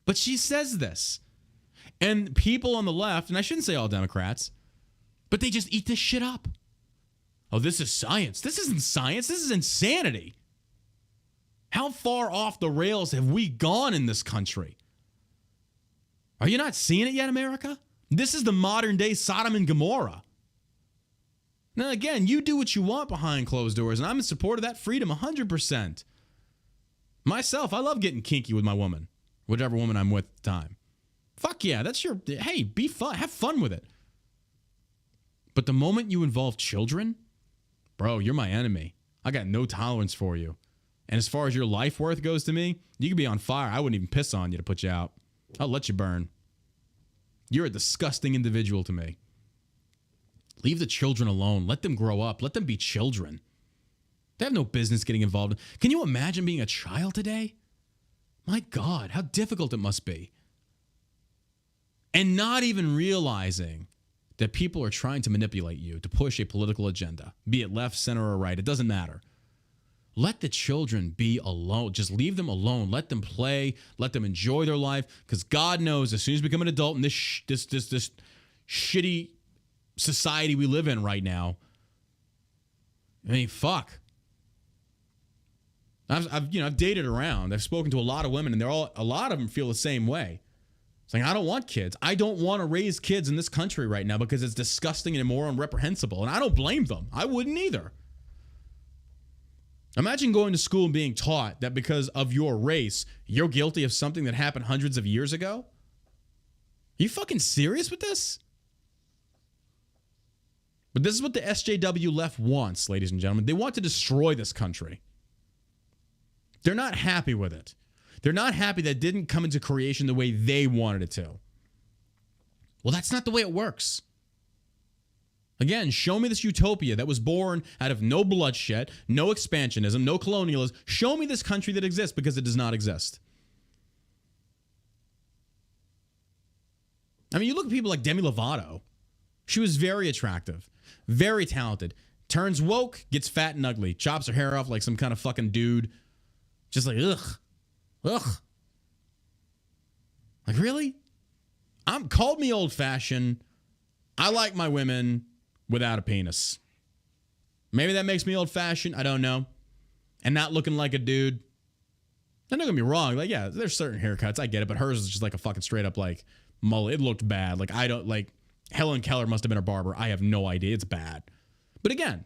But she says this. And people on the left, and I shouldn't say all Democrats, but they just eat this shit up. Oh, this is science. This isn't science. This is insanity. How far off the rails have we gone in this country? Are you not seeing it yet, America? This is the modern day Sodom and Gomorrah. Now, again, you do what you want behind closed doors, and I'm in support of that freedom 100%. Myself, I love getting kinky with my woman, whichever woman I'm with at the time. Fuck yeah, that's your, hey, be fun, have fun with it. But the moment you involve children, bro, you're my enemy. I got no tolerance for you. And as far as your life worth goes to me, you could be on fire. I wouldn't even piss on you to put you out. I'll let you burn. You're a disgusting individual to me. Leave the children alone. Let them grow up. Let them be children. They have no business getting involved. Can you imagine being a child today? My God, how difficult it must be. And not even realizing that people are trying to manipulate you to push a political agenda, be it left, center, or right. It doesn't matter. Let the children be alone. Just leave them alone. Let them play. Let them enjoy their life. Because God knows, as soon as you become an adult in this shitty society we live in right now, I mean, fuck. I've dated around. I've spoken to a lot of women, and a lot of them feel the same way. It's like, I don't want kids. I don't want to raise kids in this country right now because it's disgusting and immoral and reprehensible. And I don't blame them. I wouldn't either. Imagine going to school and being taught that because of your race, you're guilty of something that happened hundreds of years ago. Are you fucking serious with this? But this is what the SJW left wants, ladies and gentlemen. They want to destroy this country. They're not happy with it. They're not happy that it didn't come into creation the way they wanted it to. Well, that's not the way it works. Again, show me this utopia that was born out of no bloodshed, no expansionism, no colonialism. Show me this country that exists, because it does not exist. I mean, you look at people like Demi Lovato. She was very attractive, very talented. Turns woke, gets fat and ugly, chops her hair off like some kind of fucking dude. Just like, ugh. Like, really? Called me old-fashioned. I like my women without a penis. Maybe that makes me old-fashioned. I don't know. And not looking like a dude. I'm not gonna be wrong. Like, yeah, there's certain haircuts. I get it. But hers is just like a fucking straight up like mullet. It looked bad. Like, I don't like Helen Keller must have been a barber. I have no idea. It's bad. But again,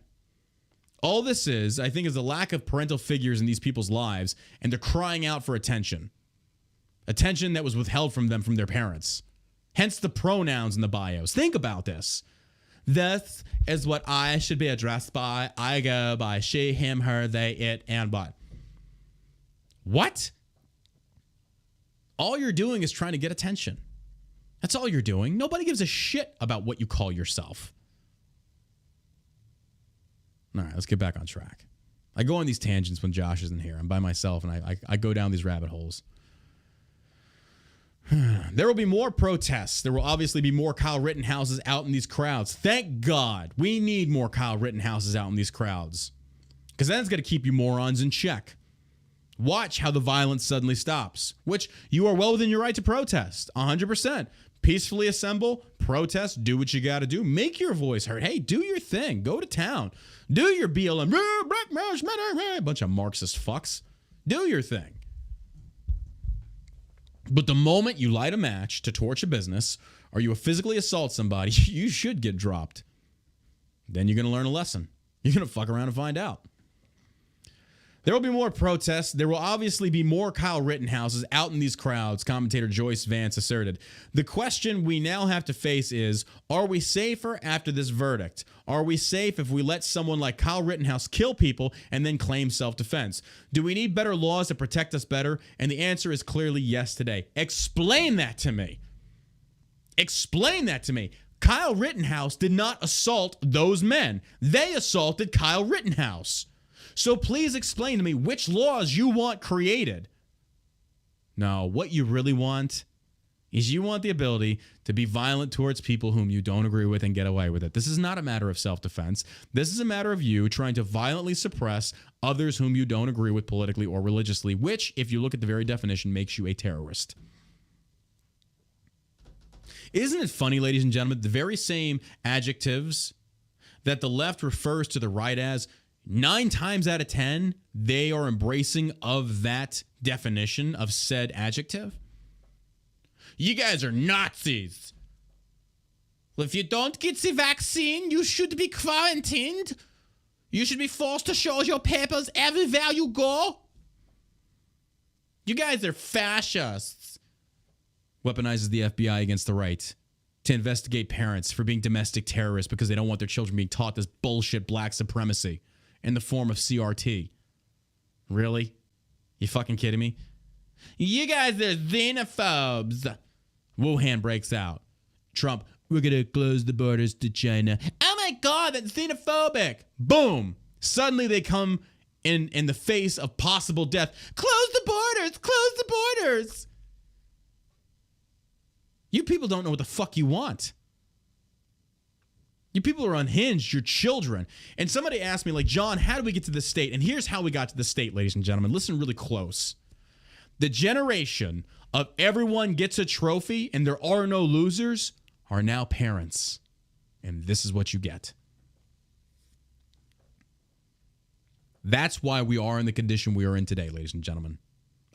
all this is, I think, is the lack of parental figures in these people's lives. And they're crying out for attention. Attention that was withheld from them from their parents. Hence the pronouns in the bios. Think about this. This is what I should be addressed by. I go by she, him, her, they, it, and what. What? All you're doing is trying to get attention. That's all you're doing. Nobody gives a shit about what you call yourself. All right, let's get back on track. I go on these tangents when Josh isn't here. I'm by myself, and I go down these rabbit holes. There will be more protests. There will obviously be more Kyle Rittenhouses out in these crowds. Thank God. We need more Kyle Rittenhouses out in these crowds. Because that's going to keep you morons in check. Watch how the violence suddenly stops. Which you are well within your right to protest. 100%. Peacefully assemble, protest, do what you got to do. Make your voice heard. Hey, do your thing. Go to town. Do your BLM. Bunch of Marxist fucks. Do your thing. But the moment you light a match to torch a business or you physically assault somebody, you should get dropped. Then you're going to learn a lesson. You're going to fuck around and find out. There will be more protests. There will obviously be more Kyle Rittenhouses out in these crowds, commentator Joyce Vance asserted. The question we now have to face is, are we safer after this verdict? Are we safe if we let someone like Kyle Rittenhouse kill people and then claim self-defense? Do we need better laws to protect us better? And the answer is clearly yes today. Explain that to me. Explain that to me. Kyle Rittenhouse did not assault those men. They assaulted Kyle Rittenhouse. So please explain to me which laws you want created. No, what you really want is you want the ability to be violent towards people whom you don't agree with and get away with it. This is not a matter of self-defense. This is a matter of you trying to violently suppress others whom you don't agree with politically or religiously, which, if you look at the very definition, makes you a terrorist. Isn't it funny, ladies and gentlemen, the very same adjectives that the left refers to the right as, 9 times out of 10, they are embracing of that definition of said adjective? You guys are Nazis. Well, if you don't get the vaccine, you should be quarantined. You should be forced to show your papers everywhere you go. You guys are fascists. Weaponizes the FBI against the right to investigate parents for being domestic terrorists because they don't want their children being taught this bullshit black supremacy in the form of CRT. Really? You fucking kidding me? You guys are xenophobes. Wuhan breaks out. Trump, we're going to close the borders to China. Oh my God, that's xenophobic. Boom. Suddenly they come in the face of possible death. Close the borders. Close the borders. You people don't know what the fuck you want. You people are unhinged. You're children. And somebody asked me, like, John, how did we get to this state? And here's how we got to this state, ladies and gentlemen. Listen really close. The generation of everyone gets a trophy and there are no losers are now parents. And this is what you get. That's why we are in the condition we are in today, ladies and gentlemen.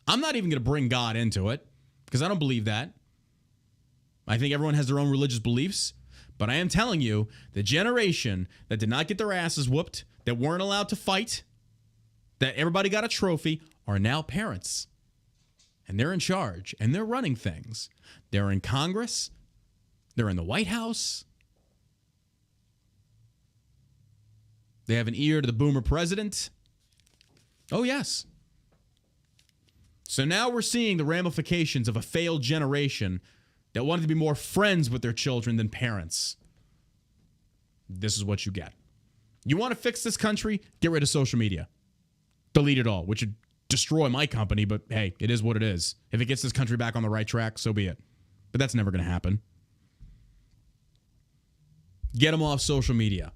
I'm not even going to bring God into it because I don't believe that. I think everyone has their own religious beliefs. But I am telling you, the generation that did not get their asses whooped, that weren't allowed to fight, that everybody got a trophy, are now parents. And they're in charge, and they're running things. They're in Congress. They're in the White House. They have an ear to the boomer president. Oh, yes. So now we're seeing the ramifications of a failed generation that wanted to be more friends with their children than parents. This is what you get. You want to fix this country? Get rid of social media. Delete it all, which would destroy my company, but hey, it is what it is. If it gets this country back on the right track, so be it. But that's never going to happen. Get them off social media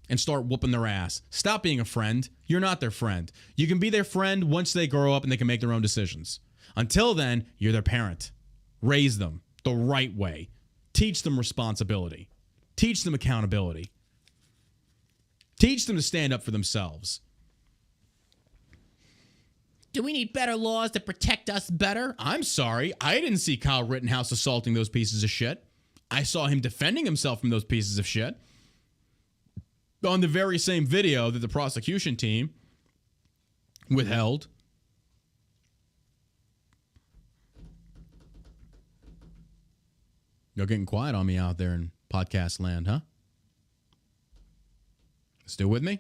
and start whooping their ass. Stop being a friend. You're not their friend. You can be their friend once they grow up and they can make their own decisions. Until then, you're their parent. Raise them the right way. Teach them responsibility. Teach them accountability. Teach them to stand up for themselves. Do we need better laws to protect us better? I'm sorry. I didn't see Kyle Rittenhouse assaulting those pieces of shit. I saw him defending himself from those pieces of shit on the very same video that the prosecution team withheld. You're getting quiet on me out there in podcast land, huh? Still with me?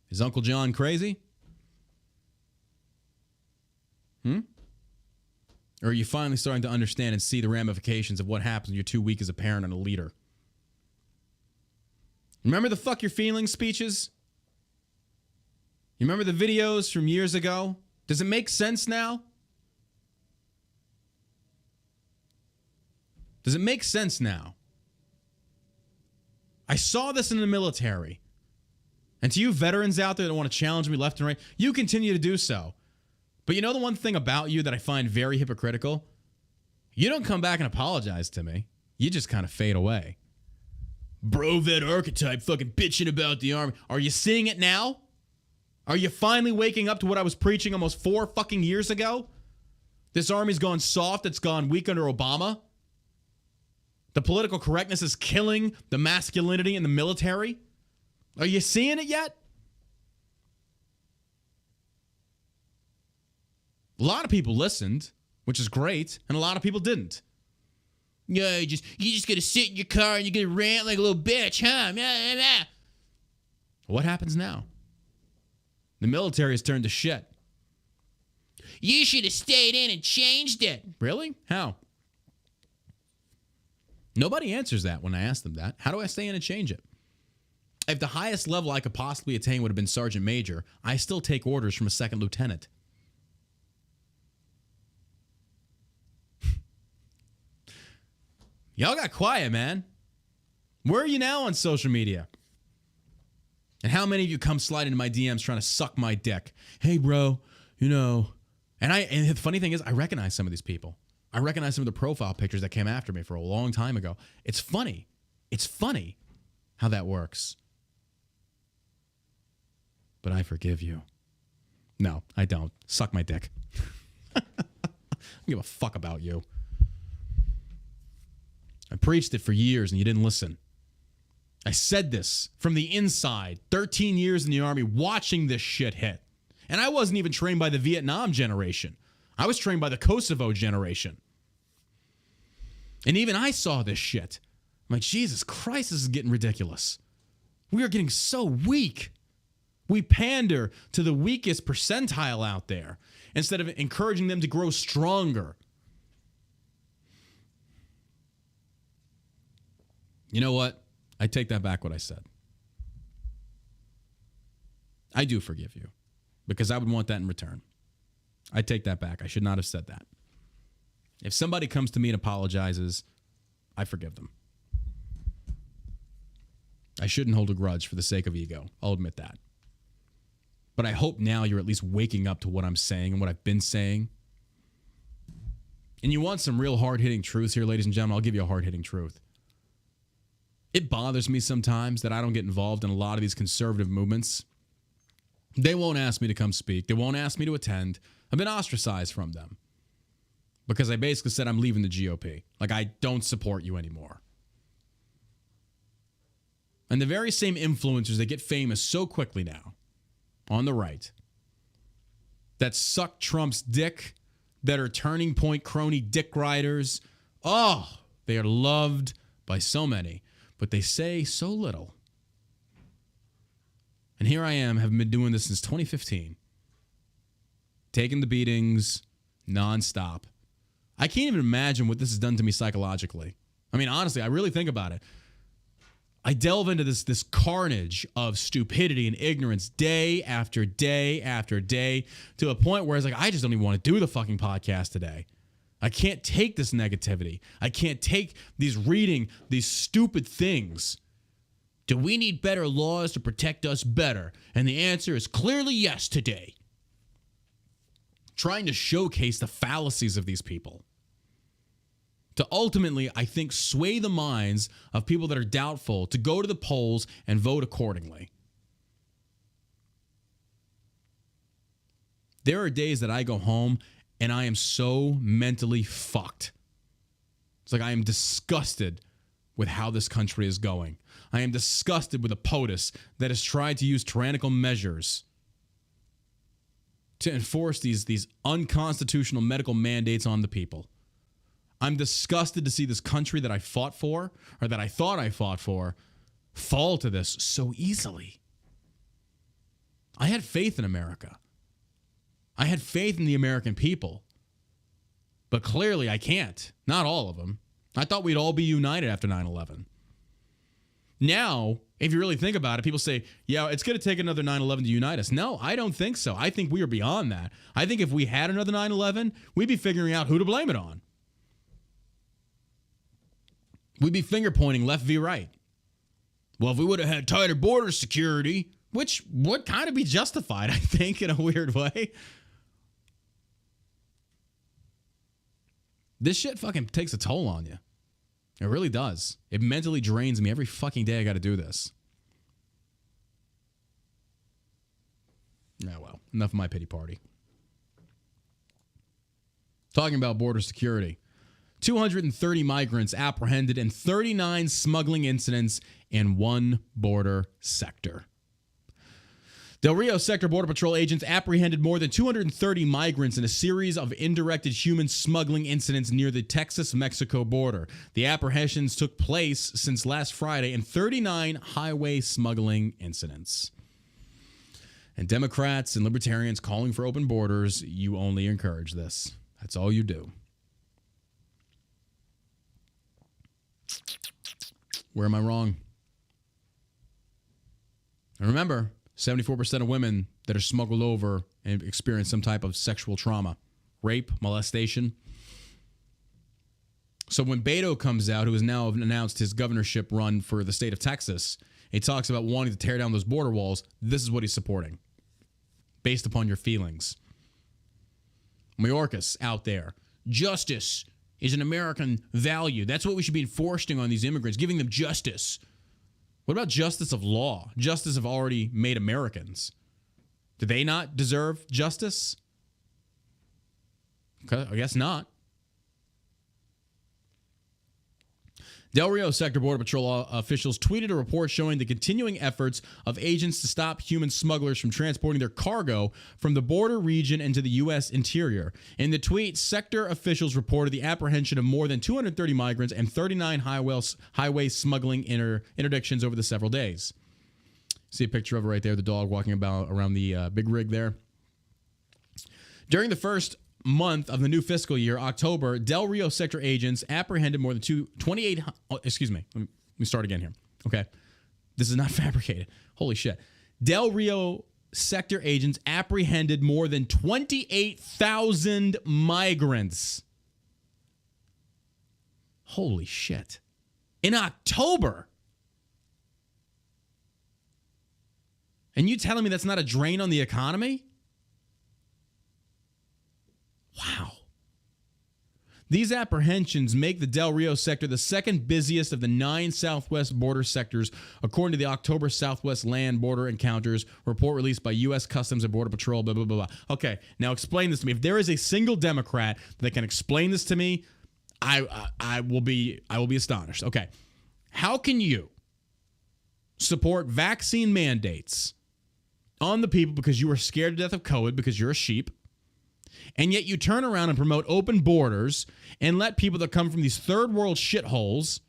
Is Uncle John crazy? Or are you finally starting to understand and see the ramifications of what happens when you're too weak as a parent and a leader? Remember the fuck your feelings speeches? You remember the videos from years ago? Does it make sense now? Does it make sense now? I saw this in the military. And to you veterans out there that want to challenge me left and right, you continue to do so. But you know the one thing about you that I find very hypocritical? You don't come back and apologize to me. You just kind of fade away. Bro vet archetype fucking bitching about the army. Are you seeing it now? Are you finally waking up to what I was preaching almost 4 fucking years ago? This army's gone soft. It's gone weak under Obama. The political correctness is killing the masculinity in the military. Are you seeing it yet? A lot of people listened, which is great, and a lot of people didn't. Yeah, you just gotta sit in your car and you're gonna rant like a little bitch, huh? What happens now? The military has turned to shit. You should have stayed in and changed it. Really? How? Nobody answers that when I ask them that. How do I stay in and change it? If the highest level I could possibly attain would have been sergeant major, I still take orders from a second lieutenant. Y'all got quiet, man. Where are you now on social media? And how many of you come slide into my DMs trying to suck my dick? Hey, bro, you know. And the funny thing is, I recognize some of these people. I recognize some of the profile pictures that came after me for a long time ago. It's funny. It's funny how that works. But I forgive you. No, I don't. Suck my dick. I don't give a fuck about you. I preached it for years and you didn't listen. I said this from the inside, 13 years in the Army, watching this shit hit. And I wasn't even trained by the Vietnam generation. I was trained by the Kosovo generation. And even I saw this shit. I'm like, Jesus Christ, this is getting ridiculous. We are getting so weak. We pander to the weakest percentile out there instead of encouraging them to grow stronger. You know what? I take that back what I said. I do forgive you because I would want that in return. I take that back. I should not have said that. If somebody comes to me and apologizes, I forgive them. I shouldn't hold a grudge for the sake of ego. I'll admit that. But I hope now you're at least waking up to what I'm saying and what I've been saying. And you want some real hard-hitting truths here, ladies and gentlemen, I'll give you a hard-hitting truth. It bothers me sometimes that I don't get involved in a lot of these conservative movements. They won't ask me to come speak. They won't ask me to attend. I've been ostracized from them because I basically said I'm leaving the GOP. Like, I don't support you anymore. And the very same influencers that get famous so quickly now on the right that suck Trump's dick, that are turning point crony dick riders, oh, they are loved by so many. But they say so little. And here I am, have been doing this since 2015. Taking the beatings nonstop. I can't even imagine what this has done to me psychologically. I mean, honestly, I really think about it. I delve into this carnage of stupidity and ignorance day after day after day to a point where it's like, I just don't even want to do the fucking podcast today. I can't take this negativity. I can't take reading these stupid things. Do we need better laws to protect us better? And the answer is clearly yes today. Trying to showcase the fallacies of these people. To ultimately, I think, sway the minds of people that are doubtful to go to the polls and vote accordingly. There are days that I go home and I am so mentally fucked. It's like I am disgusted with how this country is going. I am disgusted with a POTUS that has tried to use tyrannical measures to enforce these unconstitutional medical mandates on the people. I'm disgusted to see this country that I fought for, or that I thought I fought for, fall to this so easily. I had faith in America. I had faith in the American people. But clearly I can't. Not all of them. I thought we'd all be united after 9/11. Now, if you really think about it, people say, yeah, it's going to take another 9/11 to unite us. No, I don't think so. I think we are beyond that. I think if we had another 9/11, we'd be figuring out who to blame it on. We'd be finger pointing left v right. Well, if we would have had tighter border security, which would kind of be justified, I think, in a weird way. This shit fucking takes a toll on you. It really does. It mentally drains me every fucking day I got to do this. Yeah, well, enough of my pity party. Talking about border security. 230 migrants apprehended in 39 smuggling incidents in one border sector. Del Rio Sector Border Patrol agents apprehended more than 230 migrants in a series of indirected human smuggling incidents near the Texas-Mexico border. The apprehensions took place since last Friday in 39 highway smuggling incidents. And Democrats and libertarians calling for open borders, you only encourage this. That's all you do. Where am I wrong? And remember, 74% of women that are smuggled over and experience some type of sexual trauma, rape, molestation. So when Beto comes out, who has now announced his governorship run for the state of Texas, he talks about wanting to tear down those border walls. This is what he's supporting, based upon your feelings. Mayorkas out there. Justice is an American value. That's what we should be enforcing on these immigrants, giving them justice. What about justice of law? Justice of already made Americans. Do they not deserve justice? Okay, I guess not. Del Rio Sector Border Patrol officials tweeted a report showing the continuing efforts of agents to stop human smugglers from transporting their cargo from the border region into the U.S. interior. In the tweet, sector officials reported the apprehension of more than 230 migrants and 39 highway smuggling interdictions over the several days. See a picture of it right there, the dog walking about around the big rig there. During the first month of the new fiscal year, October, Del Rio sector agents apprehended more than 28. Excuse me. Let me start again here. Okay. This is not fabricated. Holy shit. Del Rio sector agents apprehended more than 28,000 migrants. Holy shit. In October. And you telling me that's not a drain on the economy? Wow. These apprehensions make the Del Rio sector the second busiest of the 9 Southwest border sectors, according to the October Southwest Land Border Encounters report released by U.S. Customs and Border Patrol, blah, blah, blah, blah. Okay, now explain this to me. If there is a single Democrat that can explain this to me, I will be astonished. Okay, how can you support vaccine mandates on the people because you are scared to death of COVID because you're a sheep, and yet you turn around and promote open borders and let people that come from these third world shitholes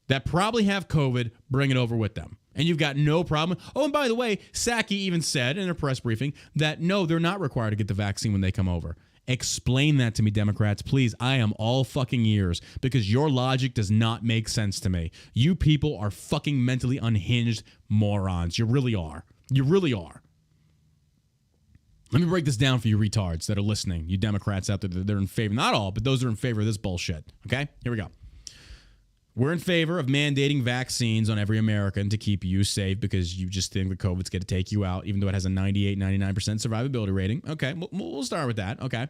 that probably have COVID bring it over with them? And you've got no problem. Oh, and by the way, Psaki even said in a press briefing that no, they're not required to get the vaccine when they come over. Explain that to me, Democrats, please. I am all fucking ears because your logic does not make sense to me. You people are fucking mentally unhinged morons. You really are. You really are. Let me break this down for you retards that are listening, you Democrats out there that are in favor. Not all, but those are in favor of this bullshit. Okay? Here we go. We're in favor of mandating vaccines on every American to keep you safe because you just think the COVID's going to take you out, even though it has a 98, 99% survivability rating. Okay, we'll start with that. Okay.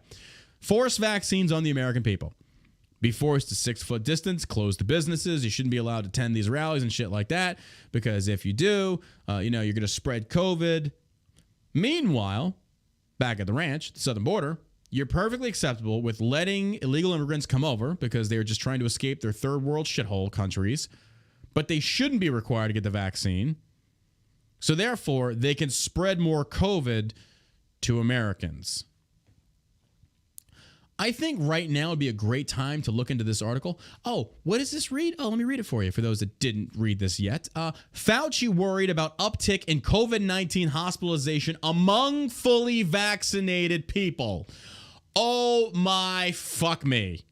Force vaccines on the American people. Be forced to 6-foot distance, close the businesses. You shouldn't be allowed to attend these rallies and shit like that because if you do, you're going to spread COVID. Meanwhile, back at the ranch, the southern border, you're perfectly acceptable with letting illegal immigrants come over because they're just trying to escape their third world shithole countries, but they shouldn't be required to get the vaccine. So therefore, they can spread more COVID to Americans. I think right now would be a great time to look into this article. Oh, what does this read? Oh, let me read it for you for those that didn't read this yet. Fauci worried about uptick in COVID-19 hospitalization among fully vaccinated people. Oh my fuck me.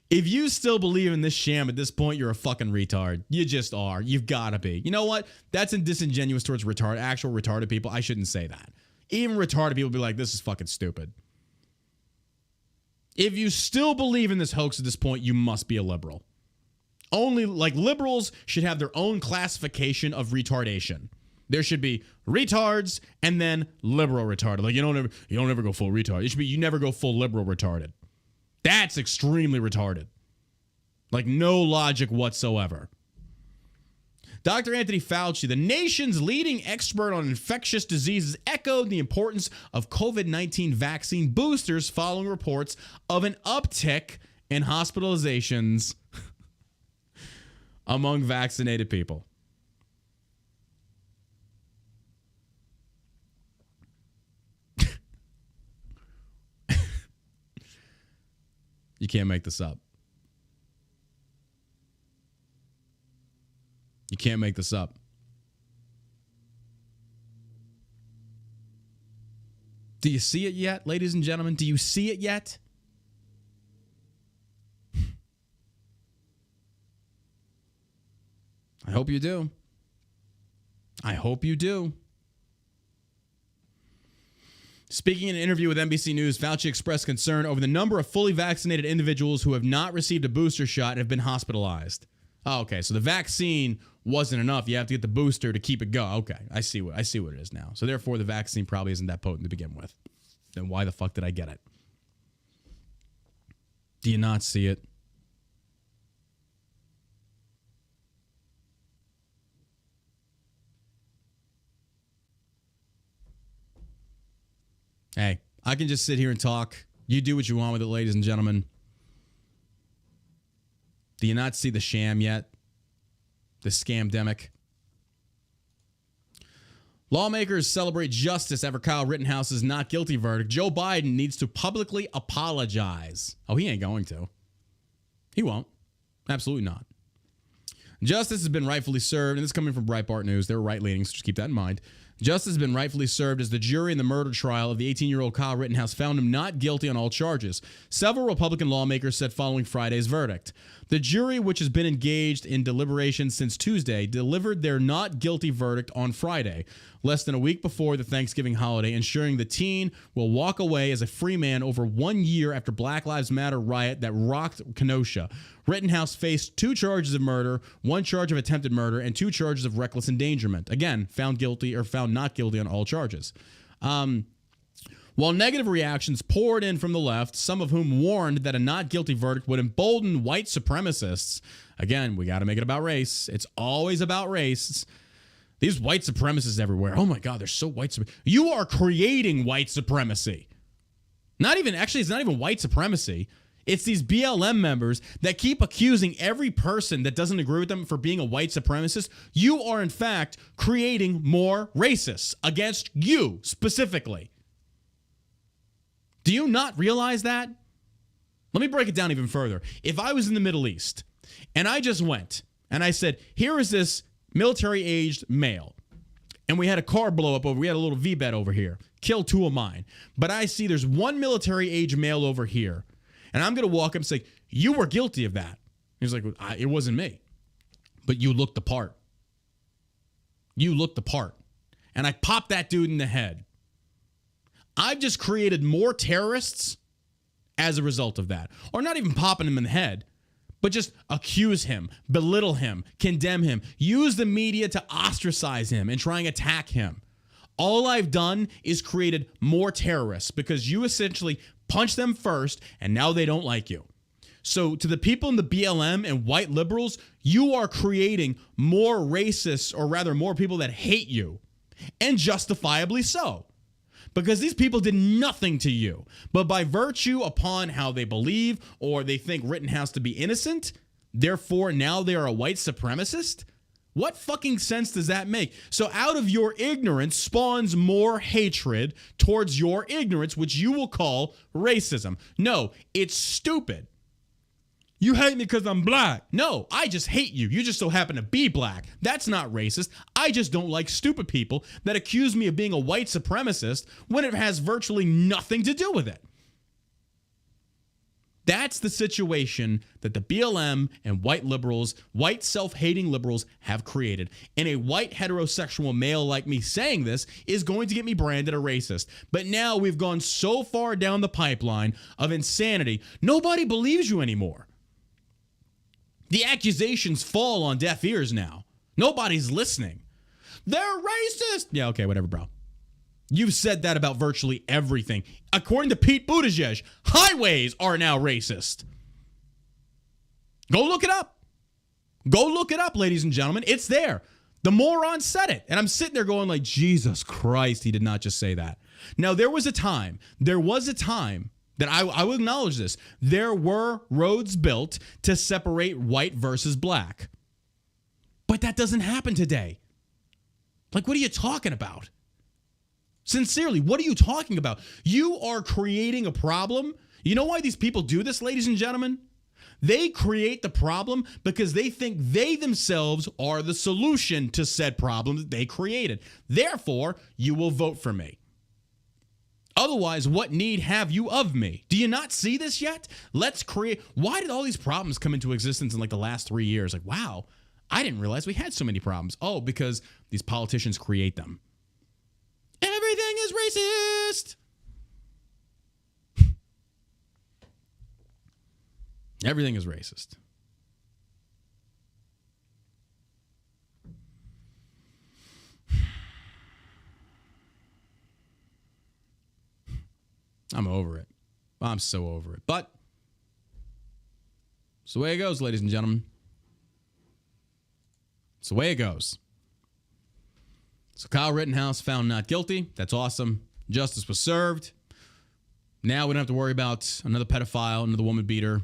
If you still believe in this sham at this point, you're a fucking retard. You just are. You've got to be. You know what? That's disingenuous towards actual retarded people. I shouldn't say that. Even retarded people be like, this is fucking stupid. If you still believe in this hoax at this point, you must be a liberal. Only, liberals should have their own classification of retardation. There should be retards and then liberal retarded. You don't ever go full retard. It should be you never go full liberal retarded. That's extremely retarded. No logic whatsoever. Dr. Anthony Fauci, the nation's leading expert on infectious diseases, echoed the importance of COVID-19 vaccine boosters following reports of an uptick in hospitalizations among vaccinated people. You can't make this up. You can't make this up. Do you see it yet, ladies and gentlemen? Do you see it yet? I hope you do. I hope you do. Speaking in an interview with NBC News, Fauci expressed concern over the number of fully vaccinated individuals who have not received a booster shot and have been hospitalized. Oh, okay, so the vaccine wasn't enough. You have to get the booster to keep it going. Okay, I see what it is now. So therefore, the vaccine probably isn't that potent to begin with. Then why the fuck did I get it? Do you not see it? Hey, I can just sit here and talk. You do what you want with it, ladies and gentlemen. Do you not see the sham yet? The scamdemic? Lawmakers celebrate justice after Kyle Rittenhouse's not guilty verdict. Joe Biden needs to publicly apologize. Oh, he ain't going to. He won't. Absolutely not. Justice has been rightfully served, and this is coming from Breitbart News. They're right-leaning, so just keep that in mind. Justice has been rightfully served as the jury in the murder trial of the 18-year-old Kyle Rittenhouse found him not guilty on all charges. Several Republican lawmakers said following Friday's verdict. The jury, which has been engaged in deliberations since Tuesday, delivered their not guilty verdict on Friday, less than a week before the Thanksgiving holiday, ensuring the teen will walk away as a free man over 1 year after Black Lives Matter riot that rocked Kenosha. Rittenhouse faced 2 charges of murder, 1 charge of attempted murder, and 2 charges of reckless endangerment. Again, found not guilty on all charges. While negative reactions poured in from the left, some of whom warned that a not guilty verdict would embolden white supremacists. Again, we got to make it about race. It's always about race. These white supremacists everywhere. Oh my God, they're so white. You are creating white supremacy. It's not even white supremacy. It's these BLM members that keep accusing every person that doesn't agree with them for being a white supremacist. You are, in fact, creating more racists against you specifically. Do you not realize that? Let me break it down even further. If I was in the Middle East and I just went and I said, here is this military-aged male, and we had a car blow up we had a little V-bed over here, kill 2 of mine, but I see there's 1 military-aged male over here, and I'm going to walk up and say, you were guilty of that. He's like, it wasn't me, but you looked the part. You look the part. And I pop that dude in the head. I've just created more terrorists as a result of that. Or not even popping him in the head, but just accuse him, belittle him, condemn him, use the media to ostracize him and try and attack him. All I've done is created more terrorists because you essentially punched them first and now they don't like you. So to the people in the BLM and white liberals, you are creating more racists, or rather more people that hate you, and justifiably so. Because these people did nothing to you, but by virtue upon how they believe or they think Rittenhouse to be innocent, therefore now they are a white supremacist? What fucking sense does that make? So out of your ignorance spawns more hatred towards your ignorance, which you will call racism. No, it's stupid. You hate me because I'm black. No, I just hate you. You just so happen to be black. That's not racist. I just don't like stupid people that accuse me of being a white supremacist when it has virtually nothing to do with it. That's the situation that the BLM and white liberals, white self-hating liberals have created. And a white heterosexual male like me saying this is going to get me branded a racist. But now we've gone so far down the pipeline of insanity, nobody believes you anymore. The accusations fall on deaf ears now. Nobody's listening. They're racist. Yeah, okay, whatever, bro. You've said that about virtually everything. According to Pete Buttigieg, highways are now racist. Go look it up. Go look it up, ladies and gentlemen. It's there. The moron said it. And I'm sitting there going like, Jesus Christ, he did not just say that. Now, there was a time that I will acknowledge this. There were roads built to separate white versus black. But that doesn't happen today. Like, what are you talking about? Sincerely, what are you talking about? You are creating a problem. You know why these people do this, ladies and gentlemen? They create the problem because they think they themselves are the solution to said problem that they created. Therefore, you will vote for me. Otherwise, what need have you of me? Do you not see this yet? Let's create. Why did all these problems come into existence in like the last 3 years? Like, wow, I didn't realize we had so many problems. Oh, because these politicians create them. Everything is racist. Everything is racist. I'm over it. I'm so over it. But it's the way it goes, ladies and gentlemen. It's the way it goes. So Kyle Rittenhouse found not guilty. That's awesome. Justice was served. Now we don't have to worry about another pedophile, another woman beater.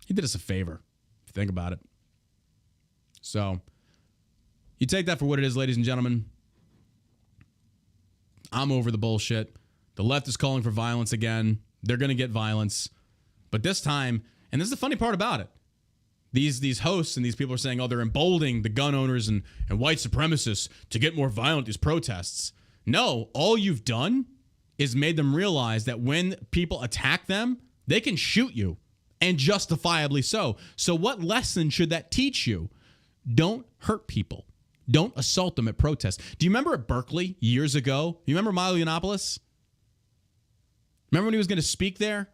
He did us a favor, if you think about it. So you take that for what it is, ladies and gentlemen. I'm over the bullshit. The left is calling for violence again. They're going to get violence. But this time, and this is the funny part about it, these hosts and these people are saying, oh, they're emboldening the gun owners and white supremacists to get more violent, these protests. No, all you've done is made them realize that when people attack them, they can shoot you, and justifiably so. So what lesson should that teach you? Don't hurt people. Don't assault them at protests. Do you remember at Berkeley years ago? You remember Milo Yiannopoulos? Remember when he was going to speak there?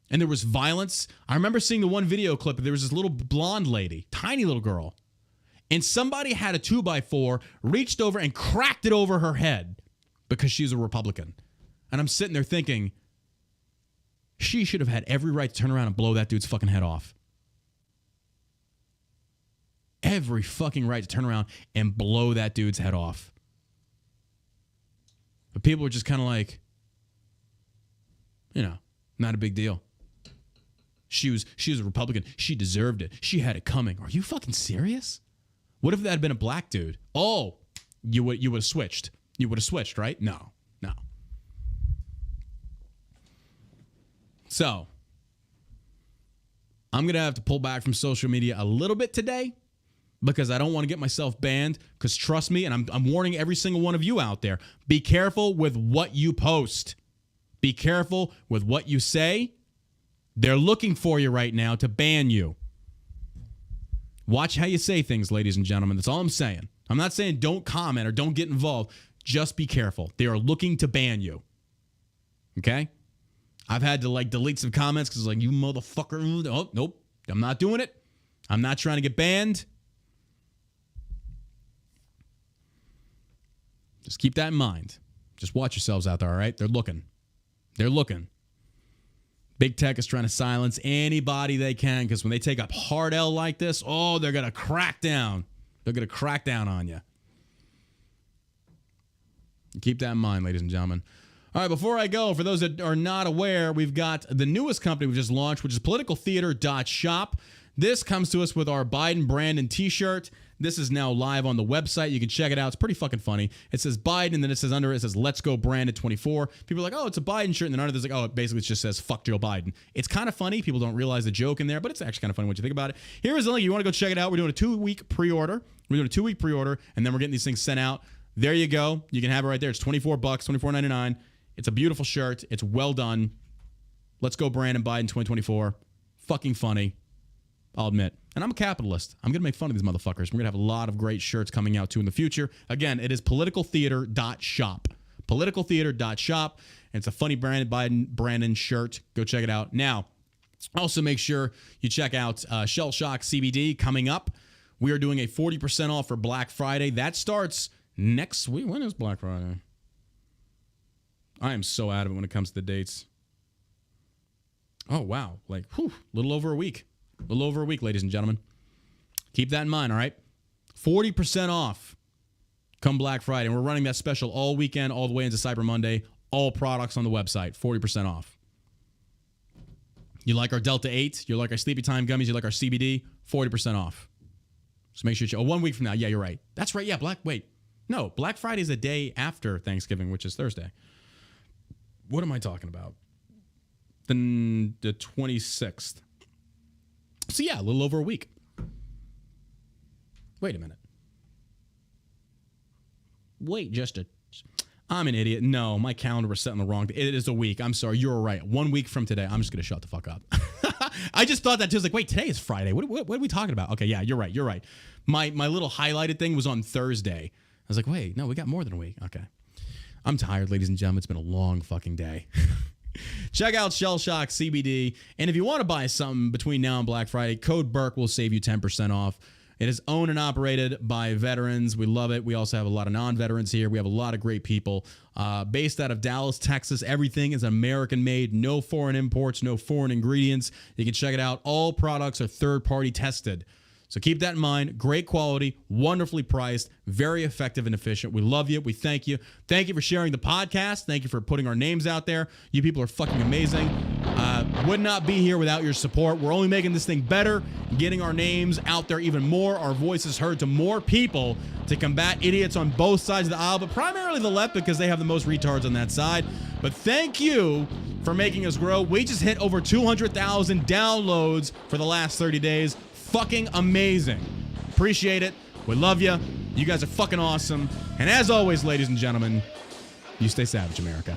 And there was violence. I remember seeing the one video clip. There was this little blonde lady, tiny little girl. And somebody had a 2x4, reached over and cracked it over her head because she's a Republican. And I'm sitting there thinking, she should have had every right to turn around and blow that dude's fucking head off. Every fucking right to turn around and blow that dude's head off. But people were just kind of like, you know, not a big deal. She was a Republican. She deserved it. She had it coming. Are you fucking serious? What if that had been a black dude? Oh, you would have switched. You would have switched, right? No. So, I'm going to have to pull back from social media a little bit today because I don't want to get myself banned. Because trust me, and I'm warning every single one of you out there, be careful with what you post. Be careful with what you say. They're looking for you right now to ban you. Watch how you say things, ladies and gentlemen. That's all I'm saying. I'm not saying don't comment or don't get involved. Just be careful. They are looking to ban you. Okay? I've had to delete some comments because you motherfucker. Oh, nope. I'm not doing it. I'm not trying to get banned. Just keep that in mind. Just watch yourselves out there, all right? They're looking. They're looking. Big tech is trying to silence anybody they can because when they take up hard L like this, they're going to crack down. They're going to crack down on you. Keep that in mind, ladies and gentlemen. All right, before I go, for those that are not aware, we've got the newest company we just launched, which is politicaltheater.shop. This comes to us with our Biden Brandon t-shirt. This is now live on the website. You can check it out. It's pretty fucking funny. It says Biden, and then it says under it says, "Let's go Brandon 24." People are like, "Oh, it's a Biden shirt." And then under there's it basically just says, "Fuck Joe Biden." It's kind of funny. People don't realize the joke in there, but it's actually kind of funny when you think about it. Here is the link. You want to go check it out. We're doing a 2-week pre-order. And then we're getting these things sent out. There you go. You can have it right there. It's $24, $24.99. It's a beautiful shirt. It's well done. Let's go Brandon Biden 2024. Fucking funny. I'll admit. And I'm a capitalist. I'm going to make fun of these motherfuckers. We're going to have a lot of great shirts coming out too in the future. Again, it is politicaltheater.shop. Politicaltheater.shop. And it's a funny Brandon shirt. Go check it out. Now, also make sure you check out Shell Shock CBD coming up. We are doing a 40% off for Black Friday. That starts next week. When is Black Friday? I am so out of it when it comes to the dates. Oh, wow. Little over a week. A little over a week, ladies and gentlemen. Keep that in mind, all right? 40% off come Black Friday. And we're running that special all weekend, all the way into Cyber Monday. All products on the website, 40% off. You like our Delta 8? You like our Sleepy Time gummies? You like our CBD? 40% off. So make sure you... 1 week from now. Yeah, you're right. That's right. Yeah, Black Friday is a day after Thanksgiving, which is Thursday. What am I talking about? The 26th. So yeah, a little over a week. Wait a minute. I'm an idiot. No, my calendar was set on the wrong day. It is a week. I'm sorry. You're right. 1 week from today. I'm just going to shut the fuck up. I just thought that too. I was like, wait, today is Friday. What are we talking about? Okay, yeah, you're right. My little highlighted thing was on Thursday. I was like, wait, no, we got more than a week. Okay. I'm tired, ladies and gentlemen. It's been a long fucking day. Check out Shell Shock CBD. And if you want to buy something between now and Black Friday, code Burke will save you 10% off. It is owned and operated by veterans. We love it. We also have a lot of non-veterans here. We have a lot of great people. Based out of Dallas, Texas. Everything is American-made. No foreign imports, no foreign ingredients. You can check it out. All products are third-party tested. So keep that in mind. Great quality, wonderfully priced, very effective and efficient. We love you. We thank you. Thank you for sharing the podcast. Thank you for putting our names out there. You people are fucking amazing. Would not be here without your support. We're only making this thing better, getting our names out there even more, our voices heard to more people to combat idiots on both sides of the aisle, but primarily the left because they have the most retards on that side. But thank you for making us grow. We just hit over 200,000 downloads for the last 30 days. Fucking amazing. Appreciate it. We love you. You guys are fucking awesome. And as always, ladies and gentlemen, you stay savage, America.